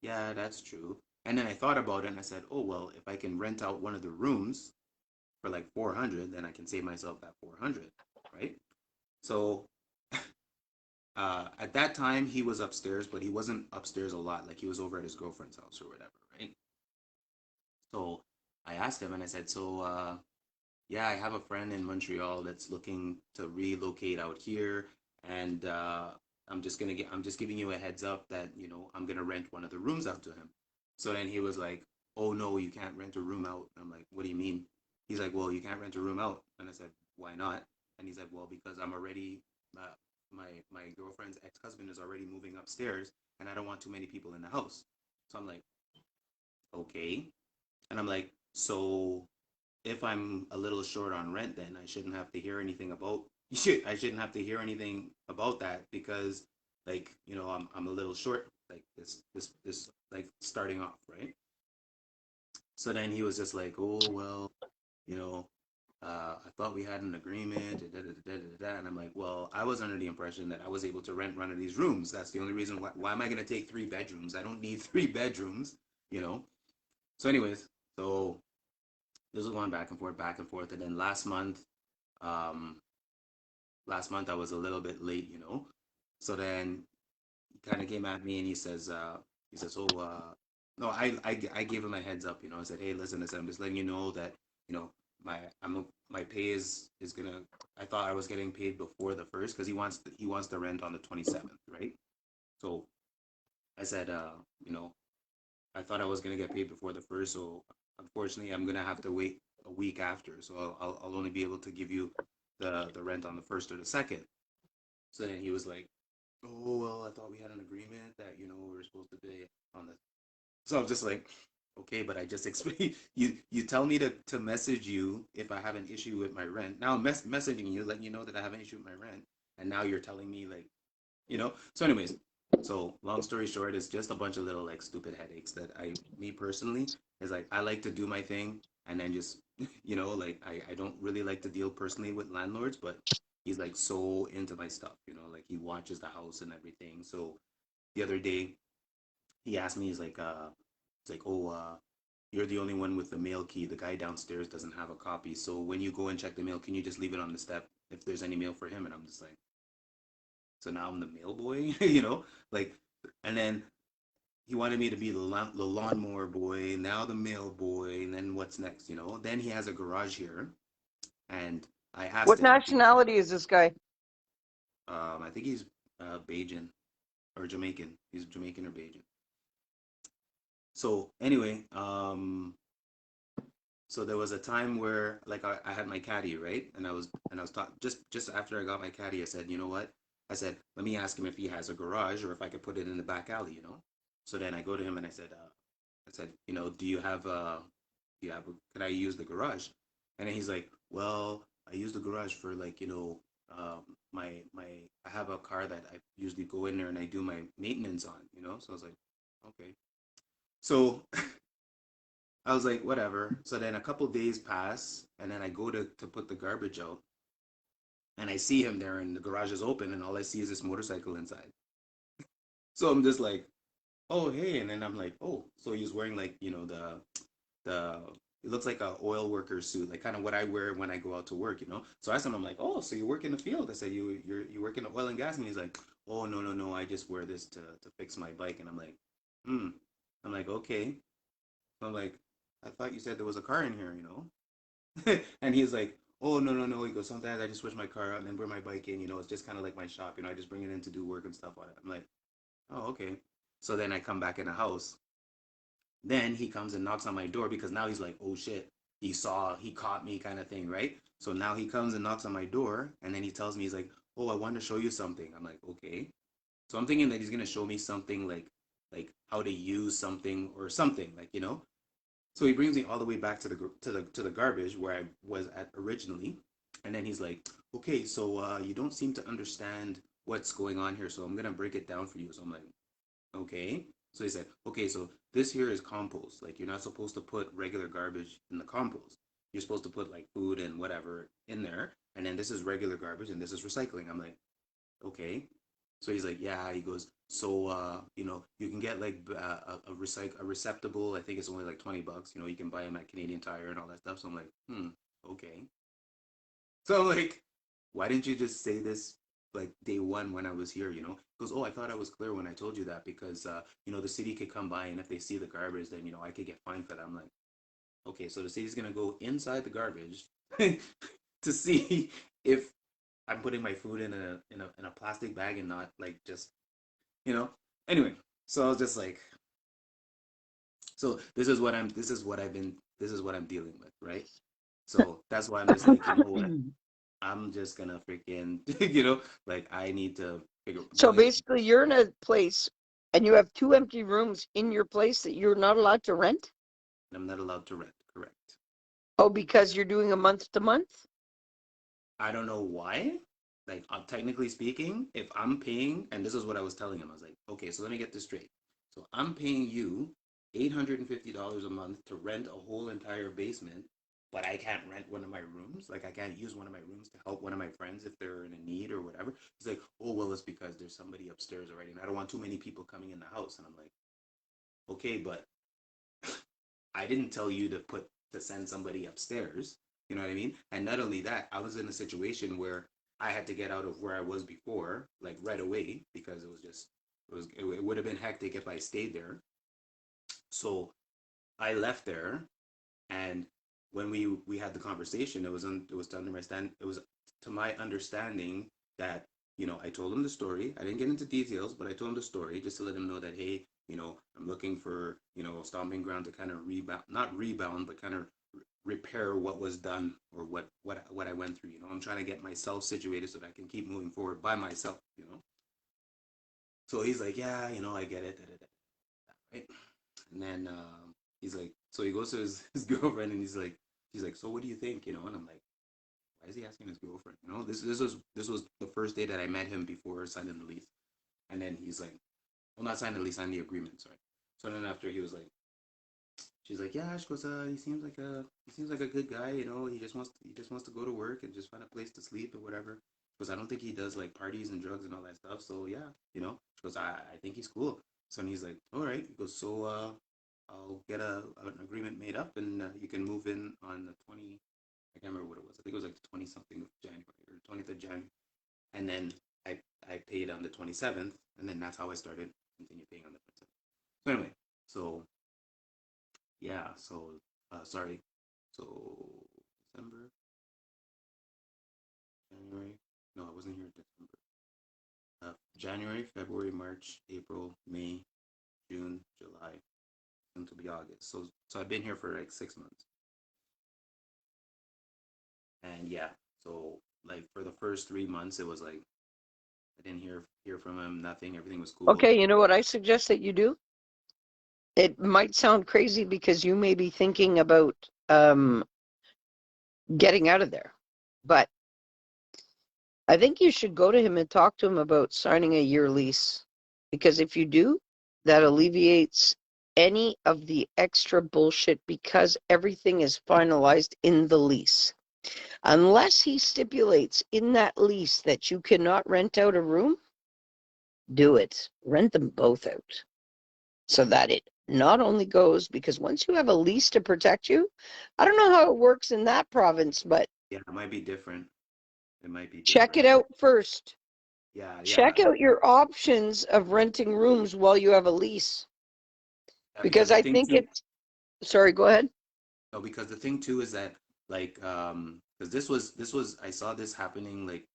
yeah, that's true. And then I thought about it and I said, oh, well, if I can rent out one of the rooms for like 400, then I can save myself that 400, right? So at that time he was upstairs, but he wasn't upstairs a lot. Like he was over at his girlfriend's house or whatever, right? So I asked him and I said, so yeah, I have a friend in Montreal that's looking to relocate out here, and I'm just giving you a heads up that I'm gonna rent one of the rooms out to him. So then he was like, oh no, you can't rent a room out. I'm like, what do you mean? He's like, well, you can't rent a room out. And I said, why not? And he said, well, because I'm already my girlfriend's ex-husband is already moving upstairs, and I don't want too many people in the house. So I'm like, okay. And I'm like, so if I'm a little short on rent, then I shouldn't have to hear anything about I shouldn't have to hear anything about that because like, I'm a little short like this like starting off, right? So then he was just like, oh well, you know, I thought we had an agreement, and I'm like, well, I was under the impression that I was able to rent one of these rooms. That's the only reason why am I gonna take three bedrooms? I don't need three bedrooms, you know. So anyways, so this was going back and forth, and then um, last month I was a little bit late, you know. So then he kind of came at me and he says, oh, no, I gave him a heads up, you know. I said, hey, listen, I'm just letting you know that, you know, my pay is gonna. I thought I was getting paid before the first because he wants the rent on the 27th, right? So I said, you know, I thought I was gonna get paid before the first, so unfortunately, I'm gonna have to wait a week after. So I'll only be able to give you the rent on the first or the second. So then he was like, "Oh well, I thought we had an agreement that we were supposed to pay on the." So I'm just like, "Okay, but I just explained you tell me to message you if I have an issue with my rent. Now I'm messaging you, letting you know that I have an issue with my rent, and now you're telling me like So anyways, so long story short, it's just a bunch of little like stupid headaches that me personally, is like I like to do my thing and then just, like I don't really like to deal personally with landlords, but he's like so into my stuff, like he watches the house and everything. So the other day he asked me, he's like, oh, you're the only one with the mail key. The guy downstairs doesn't have a copy. So when you go and check the mail, can you just leave it on the step if there's any mail for him? And I'm just like, so now I'm the mail boy, like, and then he wanted me to be the lawnmower boy, now the mail boy, and then what's next, Then he has a garage here, and I asked
What
him,
nationality is this guy?
I think he's Bajan or Jamaican. He's Jamaican or Bajan. So anyway, so there was a time where like I had my caddy, right? And I was talking just after I got my caddy, I said, you know what? I said, let me ask him if he has a garage or if I could put it in the back alley, So then I go to him and I said, do you have can I use the garage? And then he's like, well, I use the garage for like, my I have a car that I usually go in there and I do my maintenance on. So I was like, okay. So I was like, whatever. So then a couple days pass, and then I go to put the garbage out, and I see him there, and the garage is open, and all I see is this motorcycle inside. So I'm just like, oh hey, and then I'm like, oh, so he's wearing like the it looks like a oil worker suit, like kind of what I wear when I go out to work. So I asked him, I'm like, oh, so you work in the field? I said, you work in the oil and gas, and he's like, oh no, I just wear this to fix my bike, and I'm like, hmm. I'm like, okay. I'm like, I thought you said there was a car in here, you know? And he's like, oh, no, no, no. He goes, sometimes I just switch my car out and then bring my bike in, you know, it's just kind of like my shop, you know, I just bring it in to do work and stuff on it. I'm like, oh, okay. So then I come back in the house. Then he comes and knocks on my door because now he's like, oh shit, he caught me kind of thing, right? So now he comes and knocks on my door and then he tells me, he's like, oh, I want to show you something. I'm like, okay. So I'm thinking that he's gonna show me something like how to use something or something, like, you know. So he brings me all the way back to the garbage where I was at originally, and then he's like, okay, so you don't seem to understand what's going on here, so I'm gonna break it down for you. So I'm like, okay. So he said, okay, so this here is compost. Like, you're not supposed to put regular garbage in the compost. You're supposed to put like food and whatever in there. And then this is regular garbage and this is recycling. I'm like, okay. So he's like, yeah, he goes, so, you know, you can get like a receptacle. I think it's only like $20. You know, you can buy them at Canadian Tire and all that stuff. So I'm like, okay. So I'm like, why didn't you just say this like day one when I was here, you know? He goes, oh, I thought I was clear when I told you that because, you know, the city could come by and if they see the garbage, then, you know, I could get fined for that. I'm like, okay, so the city's going to go inside the garbage to see if I'm putting my food in a plastic bag and not like just, you know? Anyway, so I was just like, so this is what I'm dealing with, right? So that's why I'm just like, you know what? I'm just gonna freaking, you know, like I need to figure
So
going.
basically, you're in a place and you have 2 empty rooms in your place that you're not allowed to rent?
I'm not allowed to rent, correct?
Oh, because you're doing a month to month?
I don't know why. Like, technically speaking, if I'm paying, and this is what I was telling him, I was like, okay, so let me get this straight. So I'm paying you $850 a month to rent a whole entire basement, but I can't rent one of my rooms. Like, I can't use one of my rooms to help one of my friends if they're in a need or whatever. He's like, oh, well, it's because there's somebody upstairs already, and I don't want too many people coming in the house. And I'm like, okay, but I didn't tell you to send somebody upstairs. You know what I mean? And not only that, I was in a situation where I had to get out of where I was before, like right away, because it would have been hectic if I stayed there. So I left there, and when we had the conversation, it was to my understanding that, you know, I told him the story. I didn't get into details, but I told him the story just to let him know that, hey, you know, I'm looking for, you know, a stomping ground to kind of rebound, not rebound, but kind of repair what was done or what I went through. You know, I'm trying to get myself situated so that I can keep moving forward by myself. You know, so he's like, yeah, you know, I get it, da, da, da, right? And then he's like, so he goes to his girlfriend and she's like, so what do you think? You know, and I'm like, why is he asking his girlfriend? You know, this was the first day that I met him before signing the lease. And then he's like, well, not signing the lease, signing the agreement, sorry. So then after he was like, she's like, yeah, she goes, he seems like a good guy, you know, he just wants to go to work and just find a place to sleep or whatever. Because I don't think he does like parties and drugs and all that stuff. So yeah, you know, she goes, I think he's cool. So and he's like, all right. He goes, so I'll get an agreement made up and you can move in on the 20. I can't remember what it was. I think it was like the 20 something of January or 20th of January. And then I paid on the 27th, and then that's how I started continue paying on the 27th. So anyway, so yeah, so sorry, so December, January. No, I wasn't here in December. January, February, March, April, May, June, July, until be August. So I've been here for like 6 months, and yeah, so like for the first 3 months, it was like I didn't hear from him, nothing, everything was cool.
Okay, you know what I suggest that you do? It might sound crazy because you may be thinking about getting out of there, but I think you should go to him and talk to him about signing a year lease. Because if you do, that alleviates any of the extra bullshit because everything is finalized in the lease. Unless he stipulates in that lease that you cannot rent out a room, do it. Rent them both out so that it not only goes, because once you have a lease to protect you, I don't know how it works in that province, but
Yeah, it might be different. It might be
check it
different.
out first.
Yeah, yeah,
Check out your options of renting rooms while you have a lease,
yeah. Because
because
I
I
think
think
too.
it's Sorry, go ahead.
No, because the thing too is that like because this was I saw this happening like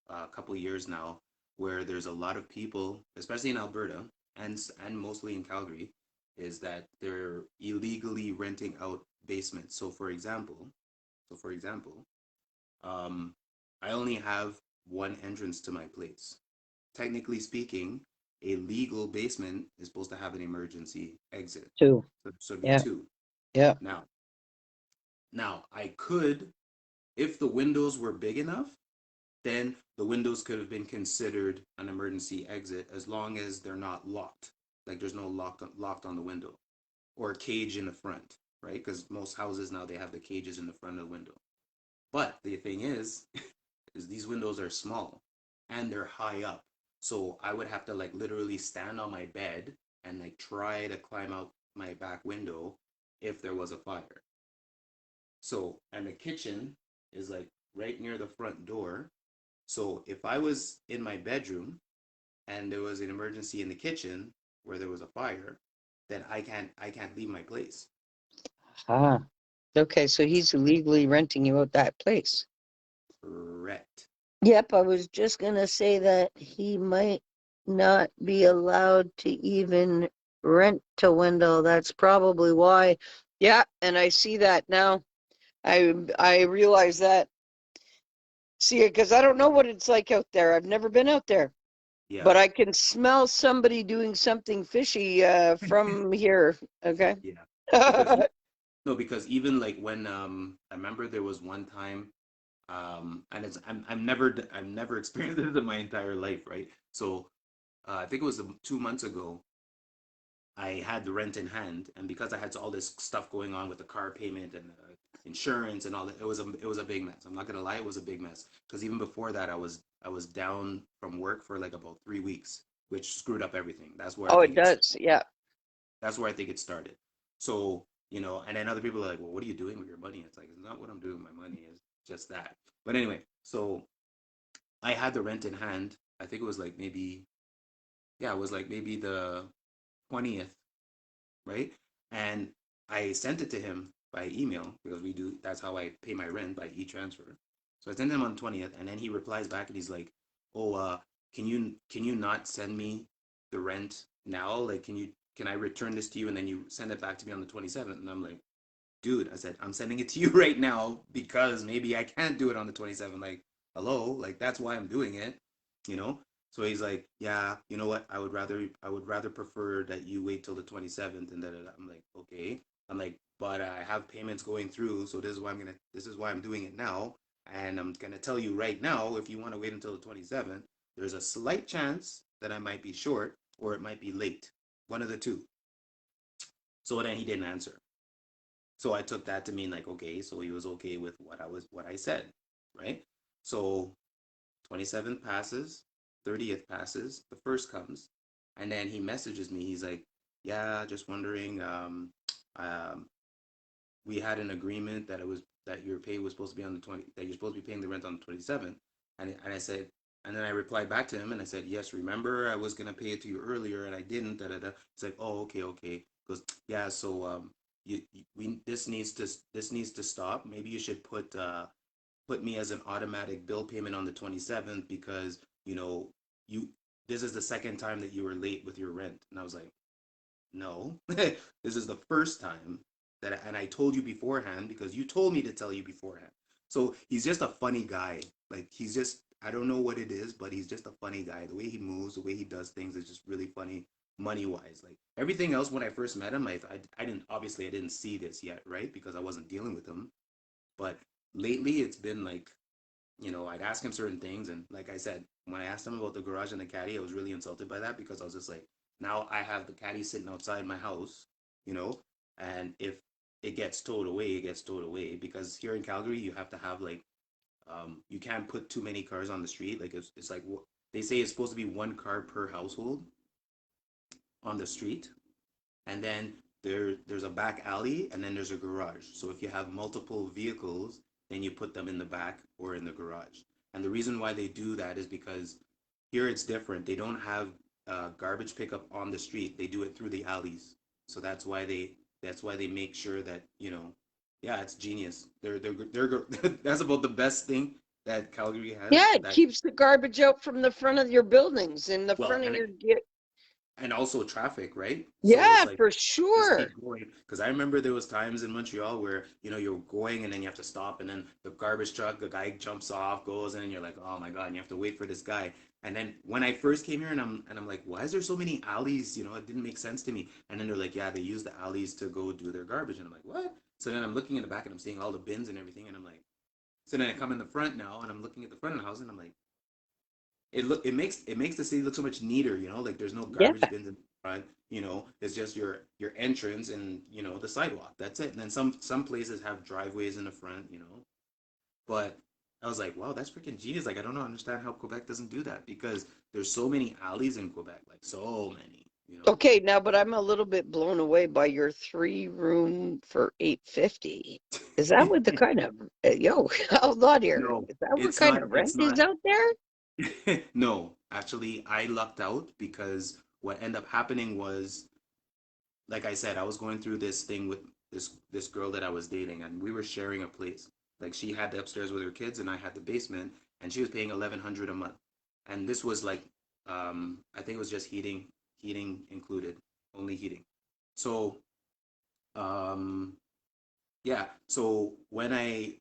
a couple years now, where there's a lot of people, especially in Alberta and mostly in Calgary, is that they're illegally renting out basements. So for example, um, I only have one entrance to my place. Technically speaking, a legal basement is supposed to have an emergency exit.
Two.
So it'd be
Yeah.
two.
Yeah.
Now, now I could, if the windows were big enough, then the windows could have been considered an emergency exit as long as they're not locked. Like there's no locked on the window or a cage in the front, right? Because most houses now they have the cages in the front of the window. But the thing is these windows are small and they're high up. So I would have to like literally stand on my bed and like try to climb out my back window if there was a fire. So, and the kitchen is like right near the front door. So if I was in my bedroom and there was an emergency in the kitchen where there was a fire, then I can't leave my place.
Ah. Okay, so he's illegally renting you out that place.
Correct.
Yep, I was just gonna say that he might not be allowed to even rent to Wendell. That's probably why. Yeah, and I see that now. I realize that. See it because I don't know what it's like out there. I've never been out there,
Yeah.
but I can smell somebody doing something fishy from here. Okay.
Yeah. Because no, because even like when I remember there was one time and it's I've never experienced this in my entire life, right? So I think it was 2 months ago. I had the rent in hand, and because I had all this stuff going on with the car payment and insurance and all that, it was a big mess. I'm not gonna lie, it was a big mess. Because even before that, I was down from work for like about 3 weeks, which screwed up everything.
Oh, it does. Yeah.
That's where I think it started. So and then other people are like, well, what are you doing with your money? It's like it's not what I'm doing with my money. It's just that. But anyway, so I had the rent in hand. I think it was like maybe yeah, it was like maybe the 20th, right? And I sent it to him by email because we do that's how I pay my rent by e-transfer. So I sent him on 20th and then he replies back and he's like, "Oh, can you not send me the rent now? Like can I return this to you and then you send it back to me on the 27th?" And I'm like, "Dude," I said, "I'm sending it to you right now because maybe I can't do it on the 27th." Like, hello, like that's why I'm doing it, you know? So he's like, "Yeah, you know what? I would rather prefer that you wait till the 27th." And then I'm like, "Okay." I'm like, "But I have payments going through, so this is why I'm doing it now. And I'm gonna tell you right now, if you want to wait until the 27th, there's a slight chance that I might be short or it might be late. One of the two." So then he didn't answer. So I took that to mean like, okay, so he was okay with what I said, right? So 27th passes, 30th passes, the first comes, and then he messages me. He's like, "Yeah, just wondering, um, we had an agreement that your pay was supposed to be on the 20, that you're supposed to be paying the rent on the 27th." And I said, and then I replied back to him and I said, "Yes, remember I was gonna pay it to you earlier and I didn't." Da da da. It's like, "Oh, okay, okay." He goes, "Yeah, so we this needs to stop. Maybe you should put me as an automatic bill payment on the 27th because you this is the second time that you were late with your rent." And I was like, "No, this is the first time and I told you beforehand because you told me to tell you beforehand." So he's just a funny guy. Like he's just, I don't know what it is, but he's just a funny guy. The way he moves, the way he does things is just really funny money wise. Like everything else when I first met him, I didn't see this yet, right? Because I wasn't dealing with him. But lately it's been like, I'd ask him certain things, and like I said, when I asked him about the garage and the caddy, I was really insulted by that because I was just like, now I have the caddy sitting outside my house, you know, and if it gets towed away, it gets towed away because here in Calgary, you have to have like, you can't put too many cars on the street. Like it's like they say it's supposed to be one car per household on the street, and then there's a back alley and then there's a garage. So if you have multiple vehicles, then you put them in the back or in the garage. And the reason why they do that is because here it's different. They don't have garbage pickup on the street. They do it through the alleys. So that's why That's why they make sure that, yeah, it's genius. That's about the best thing that Calgary has.
Yeah, it
That
keeps the garbage out from the front of your buildings in the
well,
front of
and
your
and also traffic, right? So it's
yeah,
like
for
just
sure.
keep going. Because I remember there was times in Montreal where you're going and then you have to stop, and then the garbage truck, the guy jumps off, goes in, and you're like, oh my god, and you have to wait for this guy. And then when I first came here, and I'm like, why is there so many alleys? It didn't make sense to me. And then they're like, yeah, they use the alleys to go do their garbage, and I'm like, what? So then I'm looking in the back and I'm seeing all the bins and everything, and I'm like, so then I come in the front now, and I'm looking at the front of the house, and I'm like, it makes the city look so much neater, like there's no
Yeah.
garbage bins in front, it's just your entrance and the sidewalk. That's it. And then some places have driveways in the front, but I was like, wow, that's freaking genius. Like, I don't understand how Quebec doesn't do that, because there's so many alleys in Quebec, like so many.
Okay, now, but I'm a little bit blown away by your 3 room for 850. Is that what the kind of yo, hold on here.
No,
Is that what
it's
kind
not.
of
It's
rent is
not.
out there?
No, actually, I lucked out because what ended up happening was, like I said, I was going through this thing with this girl that I was dating, and we were sharing a place. Like, she had the upstairs with her kids, and I had the basement, and she was paying 1,100 a month. And this was like, I think it was just heating included, only heating. So, um, yeah. So when I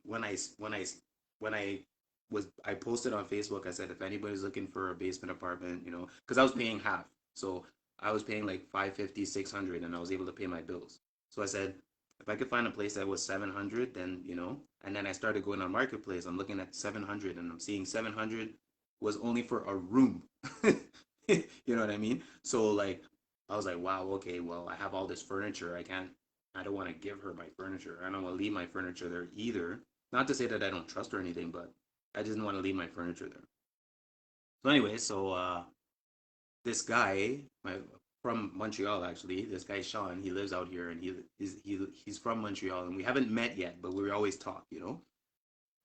posted on Facebook, I said, if anybody's looking for a basement apartment, because I was paying half. So I was paying like 550, 600, and I was able to pay my bills. So I said, if I could find a place that was 700, then, and then I started going on Marketplace. I'm looking at 700, and I'm seeing 700 was only for a room. You know what I mean? So like, I was like, wow, okay, well, I have all this furniture. I don't want to give her my furniture. I don't want to leave my furniture there either. Not to say that I don't trust her or anything, but I just didn't want to leave my furniture there. So anyway, this guy, from Montreal actually, this guy Sean, he lives out here, and he's from Montreal, and we haven't met yet, but we always talk.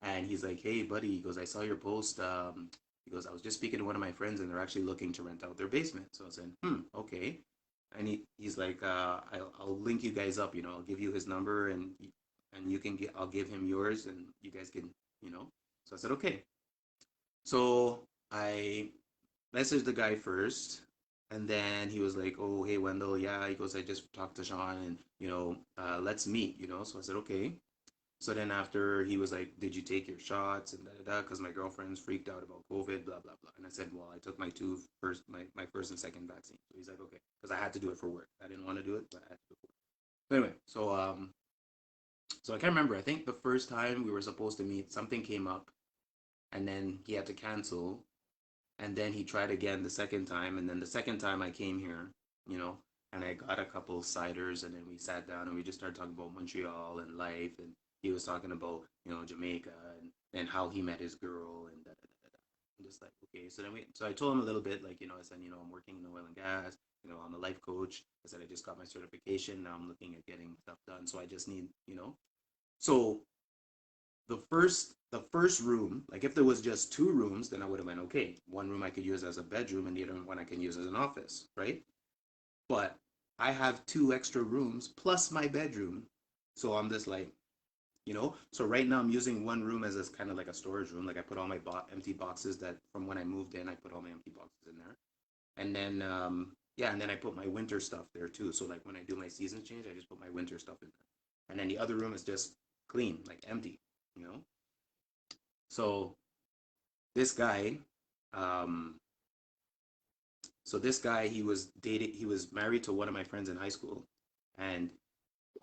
And he's like, hey buddy, he goes, I saw your post. He goes, I was just speaking to one of my friends, and they're actually looking to rent out their basement. So I said, okay. And he's like, I'll link you guys up. I'll give you his number, and I'll give him yours, and you guys can. So I said, okay. So I messaged the guy first, and then he was like, oh, hey Wendell, yeah. He goes, I just talked to Sean, and let's meet. So I said, okay. So then after, he was like, did you take your shots and da da da? Because my girlfriend's freaked out about COVID, blah blah blah. And I said, well, I took my first and second vaccine. So he's like, okay, because I had to do it for work. I didn't want to do it, but I had to do it for work. But anyway, so I can't remember. I think the first time we were supposed to meet, something came up, and then he had to cancel, and then he tried again the second time, and then the second time I came here, you know, and I got a couple ciders, and then we sat down and we just started talking about Montreal and life, and he was talking about Jamaica and how he met his girl and da da da da. I'm just like, okay. So I told him a little bit, like, I said, I'm working in oil and gas, I'm a life coach. I said I just got my certification. Now I'm looking at getting stuff done, so I just need. So the first room, like if there was just two rooms, then I would have been okay. One room I could use as a bedroom, and the other one I can use as an office, right? But I have two extra rooms plus my bedroom, so I'm just like, So right now I'm using one room as a kind of like a storage room. Like, I put all my empty boxes that from when I moved in. I put all my empty boxes in there, and then yeah, and then I put my winter stuff there too. So like when I do my season change, I just put my winter stuff in there, and then the other room is just clean, like empty, you know. So this guy, um, he was married to one of my friends in high school, and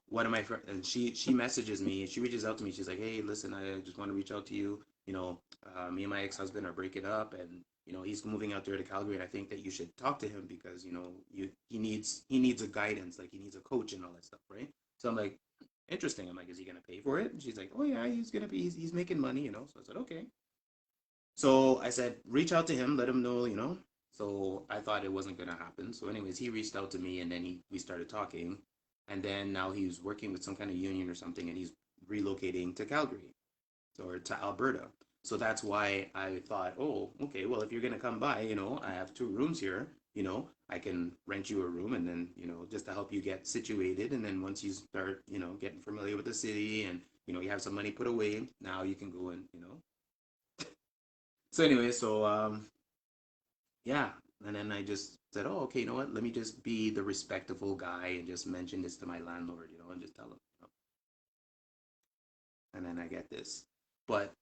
one of my friends, and she messages me, she reaches out to me, she's like, hey, listen, I just want to reach out to you. Me and my ex-husband are breaking up, and he's moving out there to Calgary, and I think that you should talk to him because he needs a guidance, like he needs a coach and all that stuff, right? So I'm like, interesting. I'm like, is he gonna pay for it? And she's like, oh yeah, he's making money. So I said, okay. So I said, reach out to him, let him know. So I thought it wasn't gonna happen. So anyways, he reached out to me, and then we started talking, and then now he's working with some kind of union or something, and he's relocating to Calgary or to Alberta. So that's why I thought, oh, okay, well, if you're gonna come by, I have 2 rooms here, I can rent you a room and then, just to help you get situated. And then once you start, getting familiar with the city and, you have some money put. Now you can go and. So anyway, yeah. And then I just said, oh, okay, you know what? Let me just be the respectable guy and just mention this to my landlord, and just tell him. And then I get this. But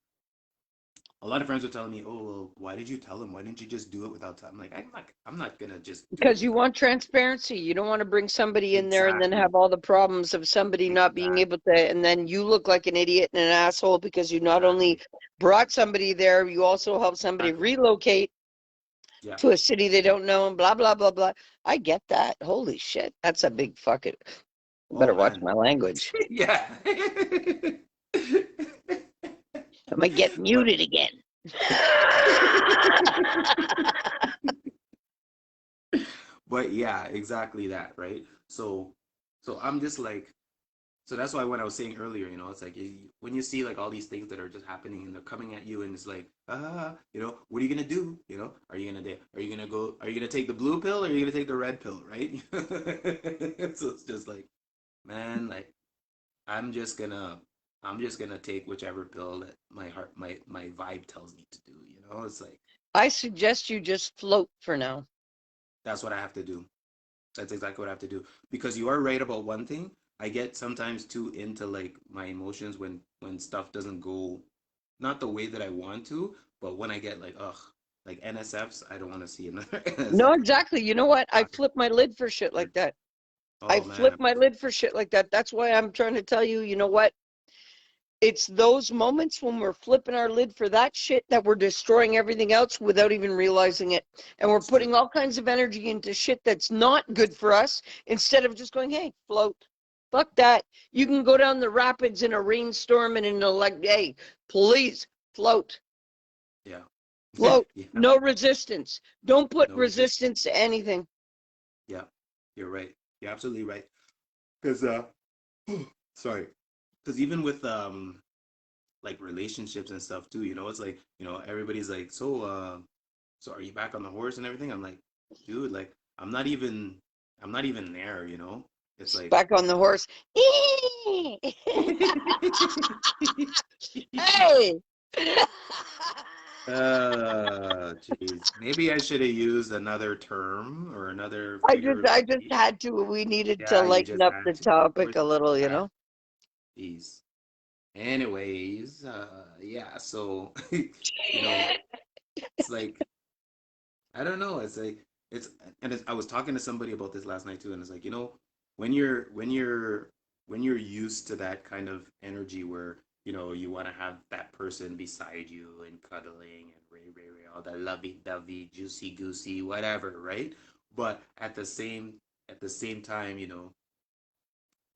a lot of friends were telling me, "Oh, well, why did you tell him? Why didn't you just do it without time?" I'm like, I'm not gonna just do it
Because you
without
want transparency. You don't want to bring somebody in there and then
exactly,
have all the problems of somebody not being able
exactly,
to, and then you look like an idiot and an asshole because you not only
exactly,
brought somebody there, you also help somebody
exactly.
relocate
Yeah.
to a city they don't know and blah, blah, blah, blah. I get that. Holy shit. That's a big fucking,
Oh
better watch
man.
my language.
Yeah.
I might get
But
muted again.
but yeah, exactly that, right? So I'm just like, so that's why when I was saying earlier, it's like when you see like all these things that are just happening and they're coming at you and it's like, what are you gonna do? Are you gonna take the blue pill or are you gonna take the red pill, right? So it's just like, man, like I'm just gonna I'm just gonna take whichever pill that my heart my vibe tells me to do, It's like
I suggest you just float for now.
that's what I have to do. That's exactly what I have to do. Because you are right about one thing. I get sometimes too into like my emotions when stuff doesn't go not the way that I want to, but when I get like like NSFs, I don't want to see another
No,
NSF.
exactly. You know what? I flip my lid for shit like that. I
Oh man,
flip my lid for shit like that. That's why I'm trying to tell you, you know what? It's those moments when we're flipping our lid for that shit that we're destroying everything else without even realizing it. And we're
it's true.
putting all kinds of energy into shit that's not good for us instead of just going, hey, float. Fuck that. You can go down the rapids in a rainstorm and in a like, hey, please float.
Yeah.
Float.
Yeah.
No resistance. Don't put
No resistance.
resistance to anything.
Yeah. You're right. You're absolutely right. Because sorry. Because even with like relationships and stuff too, it's like, everybody's like, so are you back on the horse and everything? I'm like, dude, like I'm not even there. It's like
Back on the horse. Hey.
jeez. Maybe I should have used another term or another
I
figure
just
of
I just
speech.
had to. We needed to
Yeah, you
lighten
just
up
had
the
to. Of
topic
course
a little,
you
you
had.
know.
Jeez. Anyways, yeah, so you know, it's like I don't know. It's like I was talking to somebody about this last night too, and it's like when you're used to that kind of energy where you want to have that person beside you and cuddling and ray all that lovey dovey juicy goosey whatever, right? But at the same time,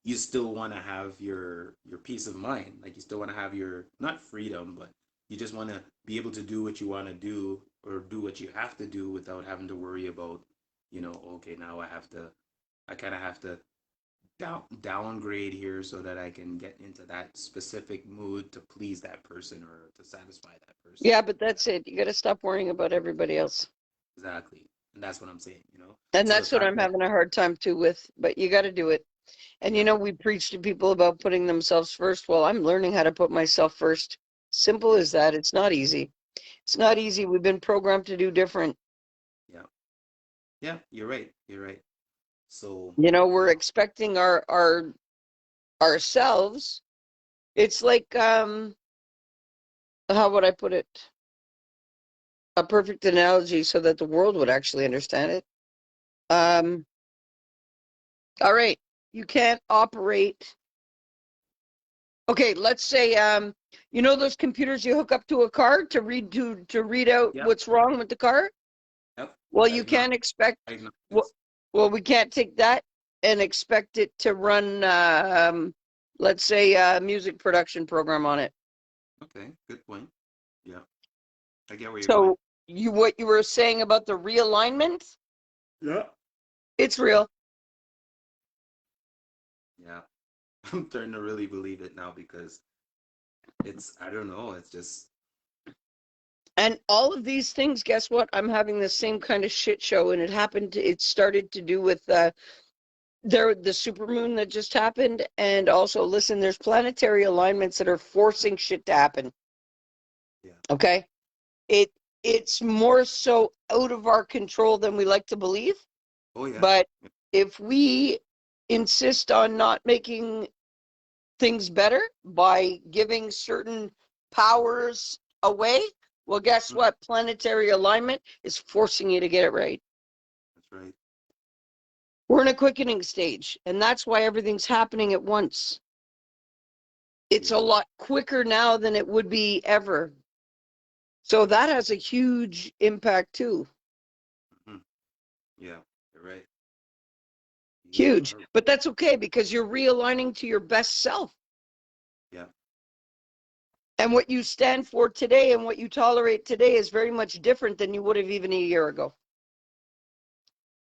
you still want to have your peace of mind. Like you still want to have your not freedom, but you just want to be able to do what you want to do or do what you have to do without having to worry about, okay, now I kind of have to downgrade here so that I can get into that specific mood to please that person or to satisfy that person.
Yeah, but
Whatever.
that's it. You got to stop worrying about everybody else.
Exactly. And that's what I'm saying.
And
So the
that's what
fact
I'm
that
having a hard time too with. But you got to do it. And
yeah,
we preach to people about putting themselves first. Well, I'm learning how to put myself first. Simple
yeah,
as that. It's not easy. It's
yeah,
not easy. We've been programmed to do different.
yeah. Yeah, you're right. You're right. So,
We're expecting our ourselves. It's like how would I put it? A perfect analogy so that the world would actually understand it. Um, all right, you can't operate. Okay, let's say those computers you hook up to a car to read out
yep,
what's wrong with the car.
yep.
Well, you can't
Diagnostic,
expect. Well,
diagnostics.
well, we can't take that and expect it to run. Let's say a music production program on it.
Okay, good point. Yeah, I get where you're going.
So what you were saying about the realignment,
Yeah.
it's real.
Yeah, I'm starting to really believe it now because I don't know, it's just
And all of these things, guess what? I'm having the same kind of shit show, and it started to do with the supermoon that just happened. And also, listen, there's planetary alignments that are forcing shit to happen.
Yeah.
Okay? It it's more so out of our control than we like to believe.
Oh yeah.
But if we insist on not making things better by giving certain powers away, well, guess
Mm,
what? Planetary alignment is forcing you to get it right.
that's right.
We're in a quickening stage, and that's why everything's happening at once. It's a
Yeah.
lot quicker now than it would be ever. So that has a huge impact too.
Mhm. Yeah. You're right. You
Huge.
are.
But that's okay because you're realigning to your best self.
Yeah.
And what you stand for today and what you tolerate today is very much different than you would have even a year ago.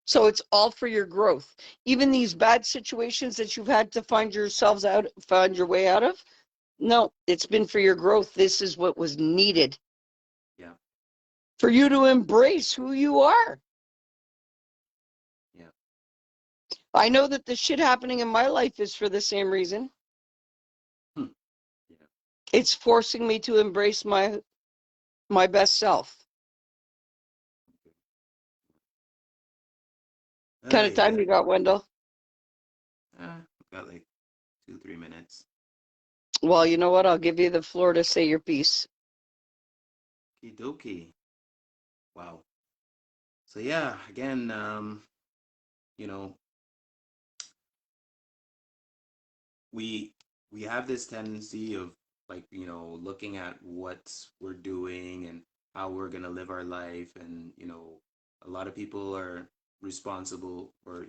So it's all for your growth. Even these bad situations that you've had to find your way out of, no, it's been for your growth. This is what was needed
Yeah.
for you to embrace who you are.
Yeah.
I know that the shit happening in my life is for the same reason.
Hmm. Yeah.
It's forcing me to embrace my best self. Kind of
Okay.
time
Yeah.
you got, Wendell?
Got like 2, 3 minutes.
Well, you know what? I'll give you the floor to say your piece.
Okie dokie. Wow. So yeah, again, you know, we we have this tendency of, like, looking at what we're doing and how we're gonna live our life, and a lot of people are responsible, or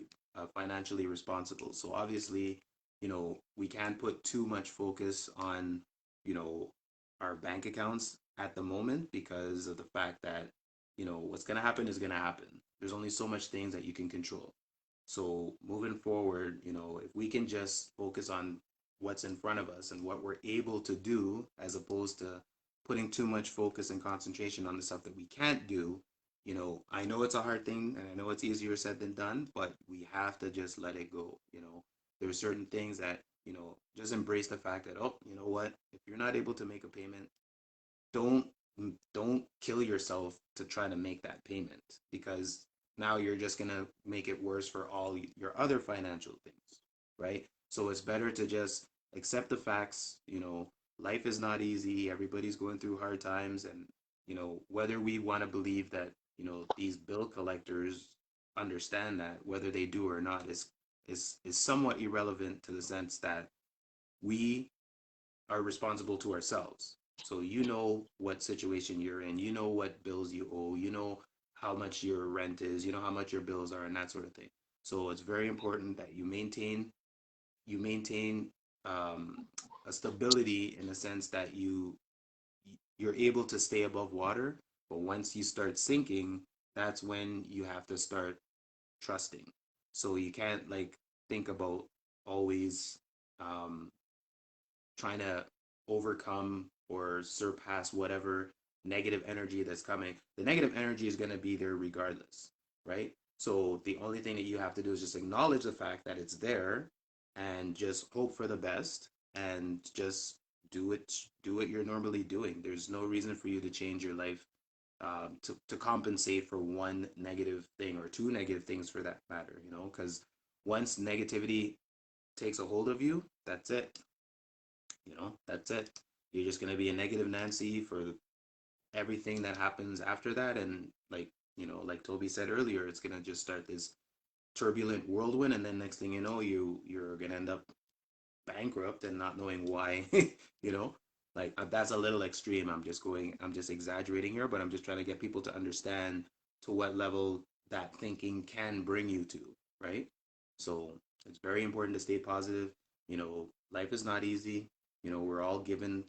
financially responsible. So obviously, we can't put too much focus on you know our bank accounts at the moment, because of the fact that what's gonna happen is gonna happen. There's only so much things that you can control. So moving forward, if we can just focus on what's in front of us and what we're able to do, as opposed to putting too much focus and concentration on the stuff that we can't do, I know it's a hard thing, and I know it's easier said than done, but we have to just let it go. There are certain things that, just embrace the fact that, oh, you know what, if you're not able to make a payment, don't don't kill yourself to try to make that payment, because now you're just going to make it worse for all your other financial things, right? So it's better to just accept the facts. Life is not easy. Everybody's going through hard times, and whether we want to believe that these bill collectors understand that, whether they do or not, is somewhat irrelevant, to the sense that we are responsible to ourselves. So what situation you're in, what bills you owe, how much your rent is, how much your bills are, and that sort of thing. So it's very important that you maintain a stability, in the sense that you're able to stay above water. But once you start sinking, that's when you have to start trusting. So you can't, like, think about always um, trying to overcome or surpass whatever negative energy that's coming. The negative energy is going to be there regardless, right? So the only thing that you have to do is just acknowledge the fact that it's there, and just hope for the best, and just do what you're normally doing. There's no reason for you to change your life, to compensate for one negative thing, or two negative things for that matter, because once negativity takes a hold of you, that's it. That's it. You're just gonna be a negative Nancy for everything that happens after that, and, like Toby said earlier, it's gonna just start this turbulent whirlwind, and then next thing you know, you're gonna end up bankrupt and not knowing why. you know, that's a little extreme. I'm just exaggerating here, but I'm just trying to get people to understand to what level that thinking can bring you to, right? So it's very important to stay positive. Life is not easy. We're all given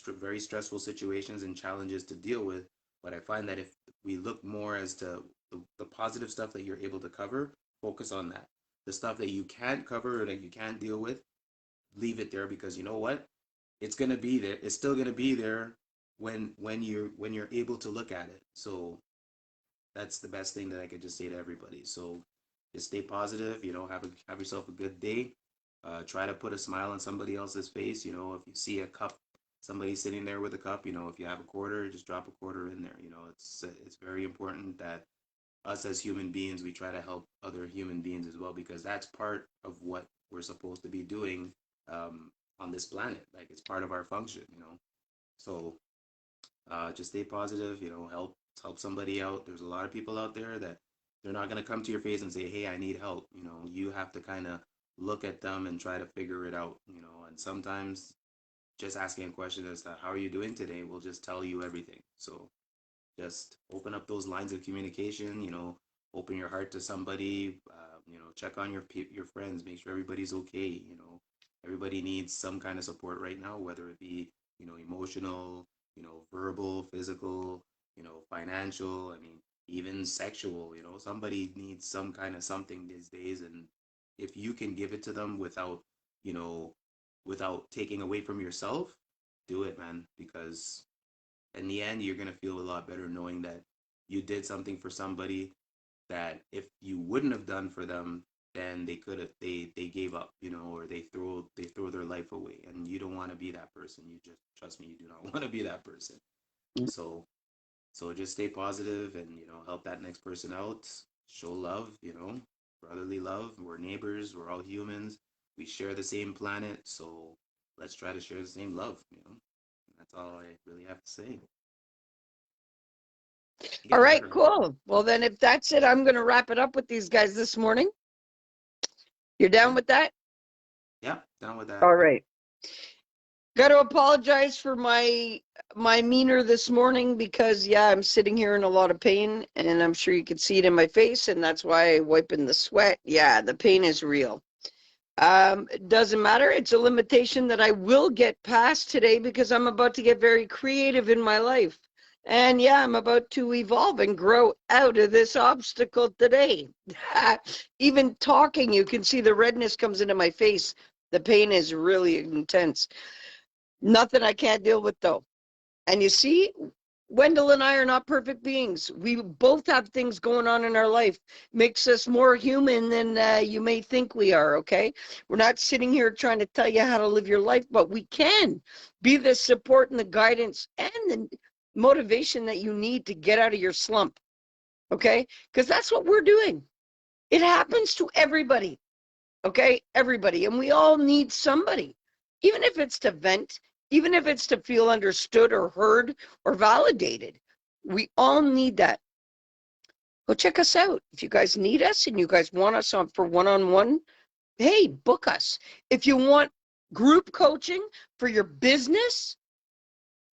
very stressful situations and challenges to deal with. But I find that if we look more as to the positive stuff that you're able to cover, focus on that. The stuff that you can't cover, or that you can't deal with, leave it there, because you know what? It's going to be there. It's still going to be there when you're able to look at it. So that's the best thing that I could just say to everybody. So just stay positive, have yourself a good day. Try to put a smile on somebody else's face. If you see a cup, somebody sitting there with a cup, if you have a quarter, just drop a quarter in there. It's very important that us as human beings, we try to help other human beings as well, because that's part of what we're supposed to be doing on this planet. Like, it's part of our function. So just stay positive, help somebody out. There's a lot of people out there that they're not going to come to your face and say, hey, I need help. You have to kind of look at them and try to figure it out. And sometimes just asking a question as to how are you doing today will just tell you everything. So just open up those lines of communication, open your heart to somebody, check on your friends, make sure everybody's okay. Everybody needs some kind of support right now, whether it be, emotional, verbal, physical, financial, I mean, even sexual. Somebody needs some kind of something these days. And if you can give it to them you know, without taking away from yourself, do it, man, because in the end, you're going to feel a lot better knowing that you did something for somebody that if you wouldn't have done for them, then they could have they gave up, or they throw their life away, and you don't want to be that person. You just trust me, you do not want to be that person. So just stay positive and help that next person out. Show love, brotherly love. We're neighbors. We're all humans. We share the same planet, so let's try to share the same love. That's all I really have to say.
All right, cool. Well, then if that's it, I'm going to wrap it up with these guys this morning. You're down with that?
Yeah, down with that.
All right. Got to apologize for my meaner this morning because, yeah, I'm sitting here in a lot of pain, and I'm sure you can see it in my face, and that's why I'm wiping the sweat. Yeah, the pain is real. It doesn't matter. It's a limitation that I will get past today because I'm about to get very creative in my life. And yeah, I'm about to evolve and grow out of this obstacle today. Even talking, you can see the redness comes into my face. The pain is really intense. Nothing I can't deal with, though. And you see, Wendell and I are not perfect beings. We both have things going on in our life. Makes us more human than you may think we are, okay? We're not sitting here trying to tell you how to live your life, but we can be the support and the guidance and the motivation that you need to get out of your slump, okay? Because that's what we're doing. It happens to everybody, okay? Everybody. And we all need somebody, even if it's to vent, even if it's to feel understood or heard or validated. We all need that. Go check us out. If you guys need us and you guys want us on for one-on-one, hey, book us. If you want group coaching for your business,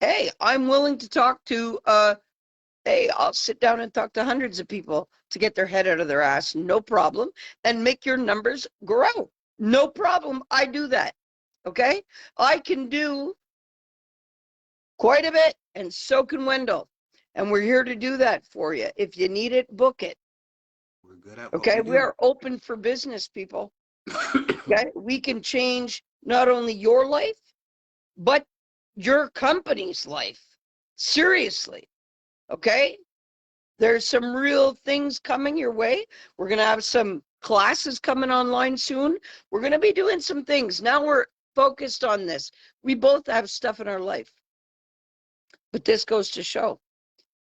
hey, I'm willing to talk to, hey, I'll sit down and talk to hundreds of people to get their head out of their ass, no problem, and make your numbers grow. No problem. I do that. Okay? I can do quite a bit, and so can Wendell. And we're here to do that for you. If you need it, book it.
We're good at what
Okay?
we
We
do.
are open for business, people. Okay? We can change not only your life, but your company's life. Seriously. Okay? There's some real things coming your way. We're going to have some classes coming online soon. We're going to be doing some things. Now we're focused on this. We both have stuff in our life. But this goes to show,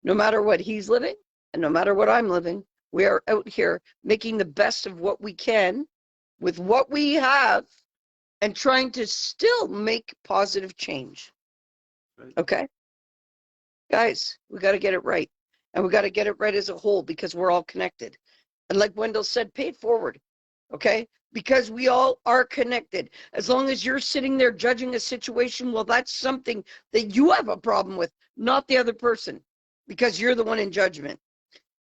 no matter what he's living and no matter what I'm living, we are out here making the best of what we can with what we have and trying to still make positive change.
Right.
Okay? Guys, we got to get it right. And we got to get it right as a whole because we're all connected. And like Wendell said, pay it forward. Okay? Because we all are connected. As long as you're sitting there judging a situation, well, that's something that you have a problem with, not the other person, because you're the one in judgment.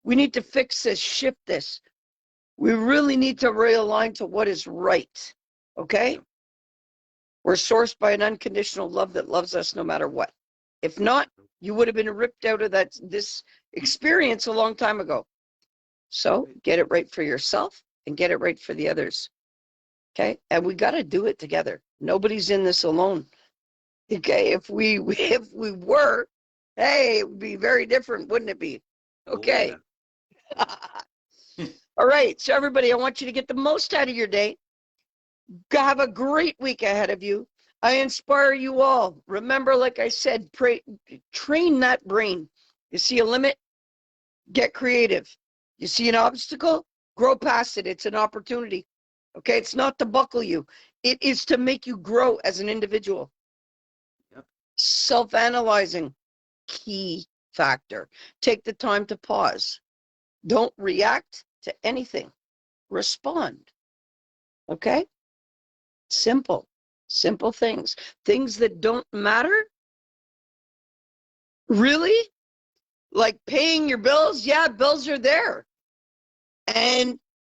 We need to fix this, shift this. We really need to realign to what is right. Okay? We're sourced by an unconditional love that loves us no matter what. If not, you would have been ripped out of this experience a long time ago. So get it right for yourself and get it right for the others. Okay? And we got to do it together. Nobody's in this alone. Okay? If we were, Hey, it would be very different, wouldn't it be?
Oh
Okay.
yeah.
All right. So everybody, I want you to get the most out of your day. Have a great week ahead of you. I inspire you all. Remember, like I said, train that brain. You see a limit? Get creative. You see an obstacle? Grow past it. It's an opportunity. Okay? It's not to buckle you. It is to make you grow as an individual.
Yep.
Self-analyzing, key factor. Take the time to pause. Don't react to anything. Respond. Okay? Simple things. Things that don't matter. Really? Like paying your bills? Yeah, bills are there.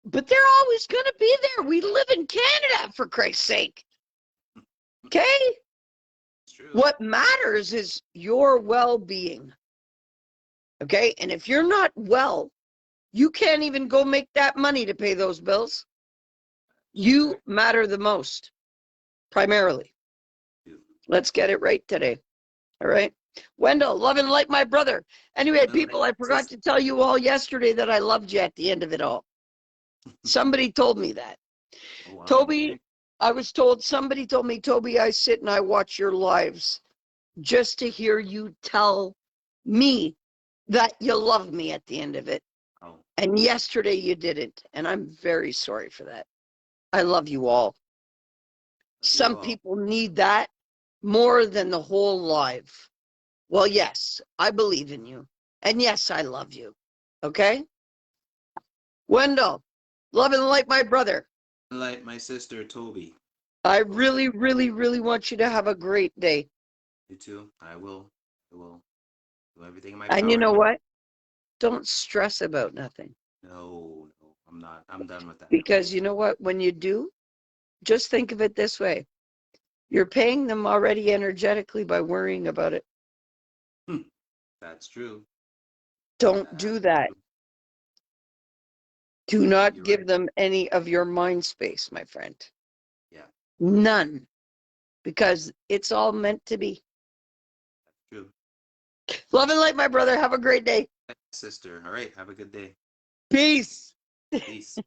But they're always going to be there. We live in Canada, for Christ's sake. Okay?
It's true.
What matters is your well-being. Okay? And if you're not well, you can't even go make that money to pay those bills. You matter the most, primarily. Let's get it right today. All right? Wendell, love and light, my brother. Anyway, people, I forgot to tell you all yesterday that I loved you at the end of it all. Somebody told me that.
Oh, wow.
Toby, somebody told me, Toby, I sit and I watch your lives just to hear you tell me that you love me at the end of it.
Oh.
And yesterday you didn't. And I'm very sorry for that. I love you all. Some people need that more than the whole life. Well, yes, I believe in you. And yes, I love you. Okay? Wendell, love and light, my brother.
Like my sister, Toby.
I really, really, really want you to have a great day.
You too. I will do everything in my
And
power.
you know what? Don't stress about nothing.
No, I'm not. I'm done with that.
Because you know what? When you do, just think of it this way. You're paying them already energetically by worrying about it.
That's true.
Don't do that. Do not give them any of your mind space, my friend.
Yeah.
None. Because it's all meant to be.
That's true.
Love and light, my brother. Have a great day.
Sister. All right. Have a good day.
Peace.
Peace.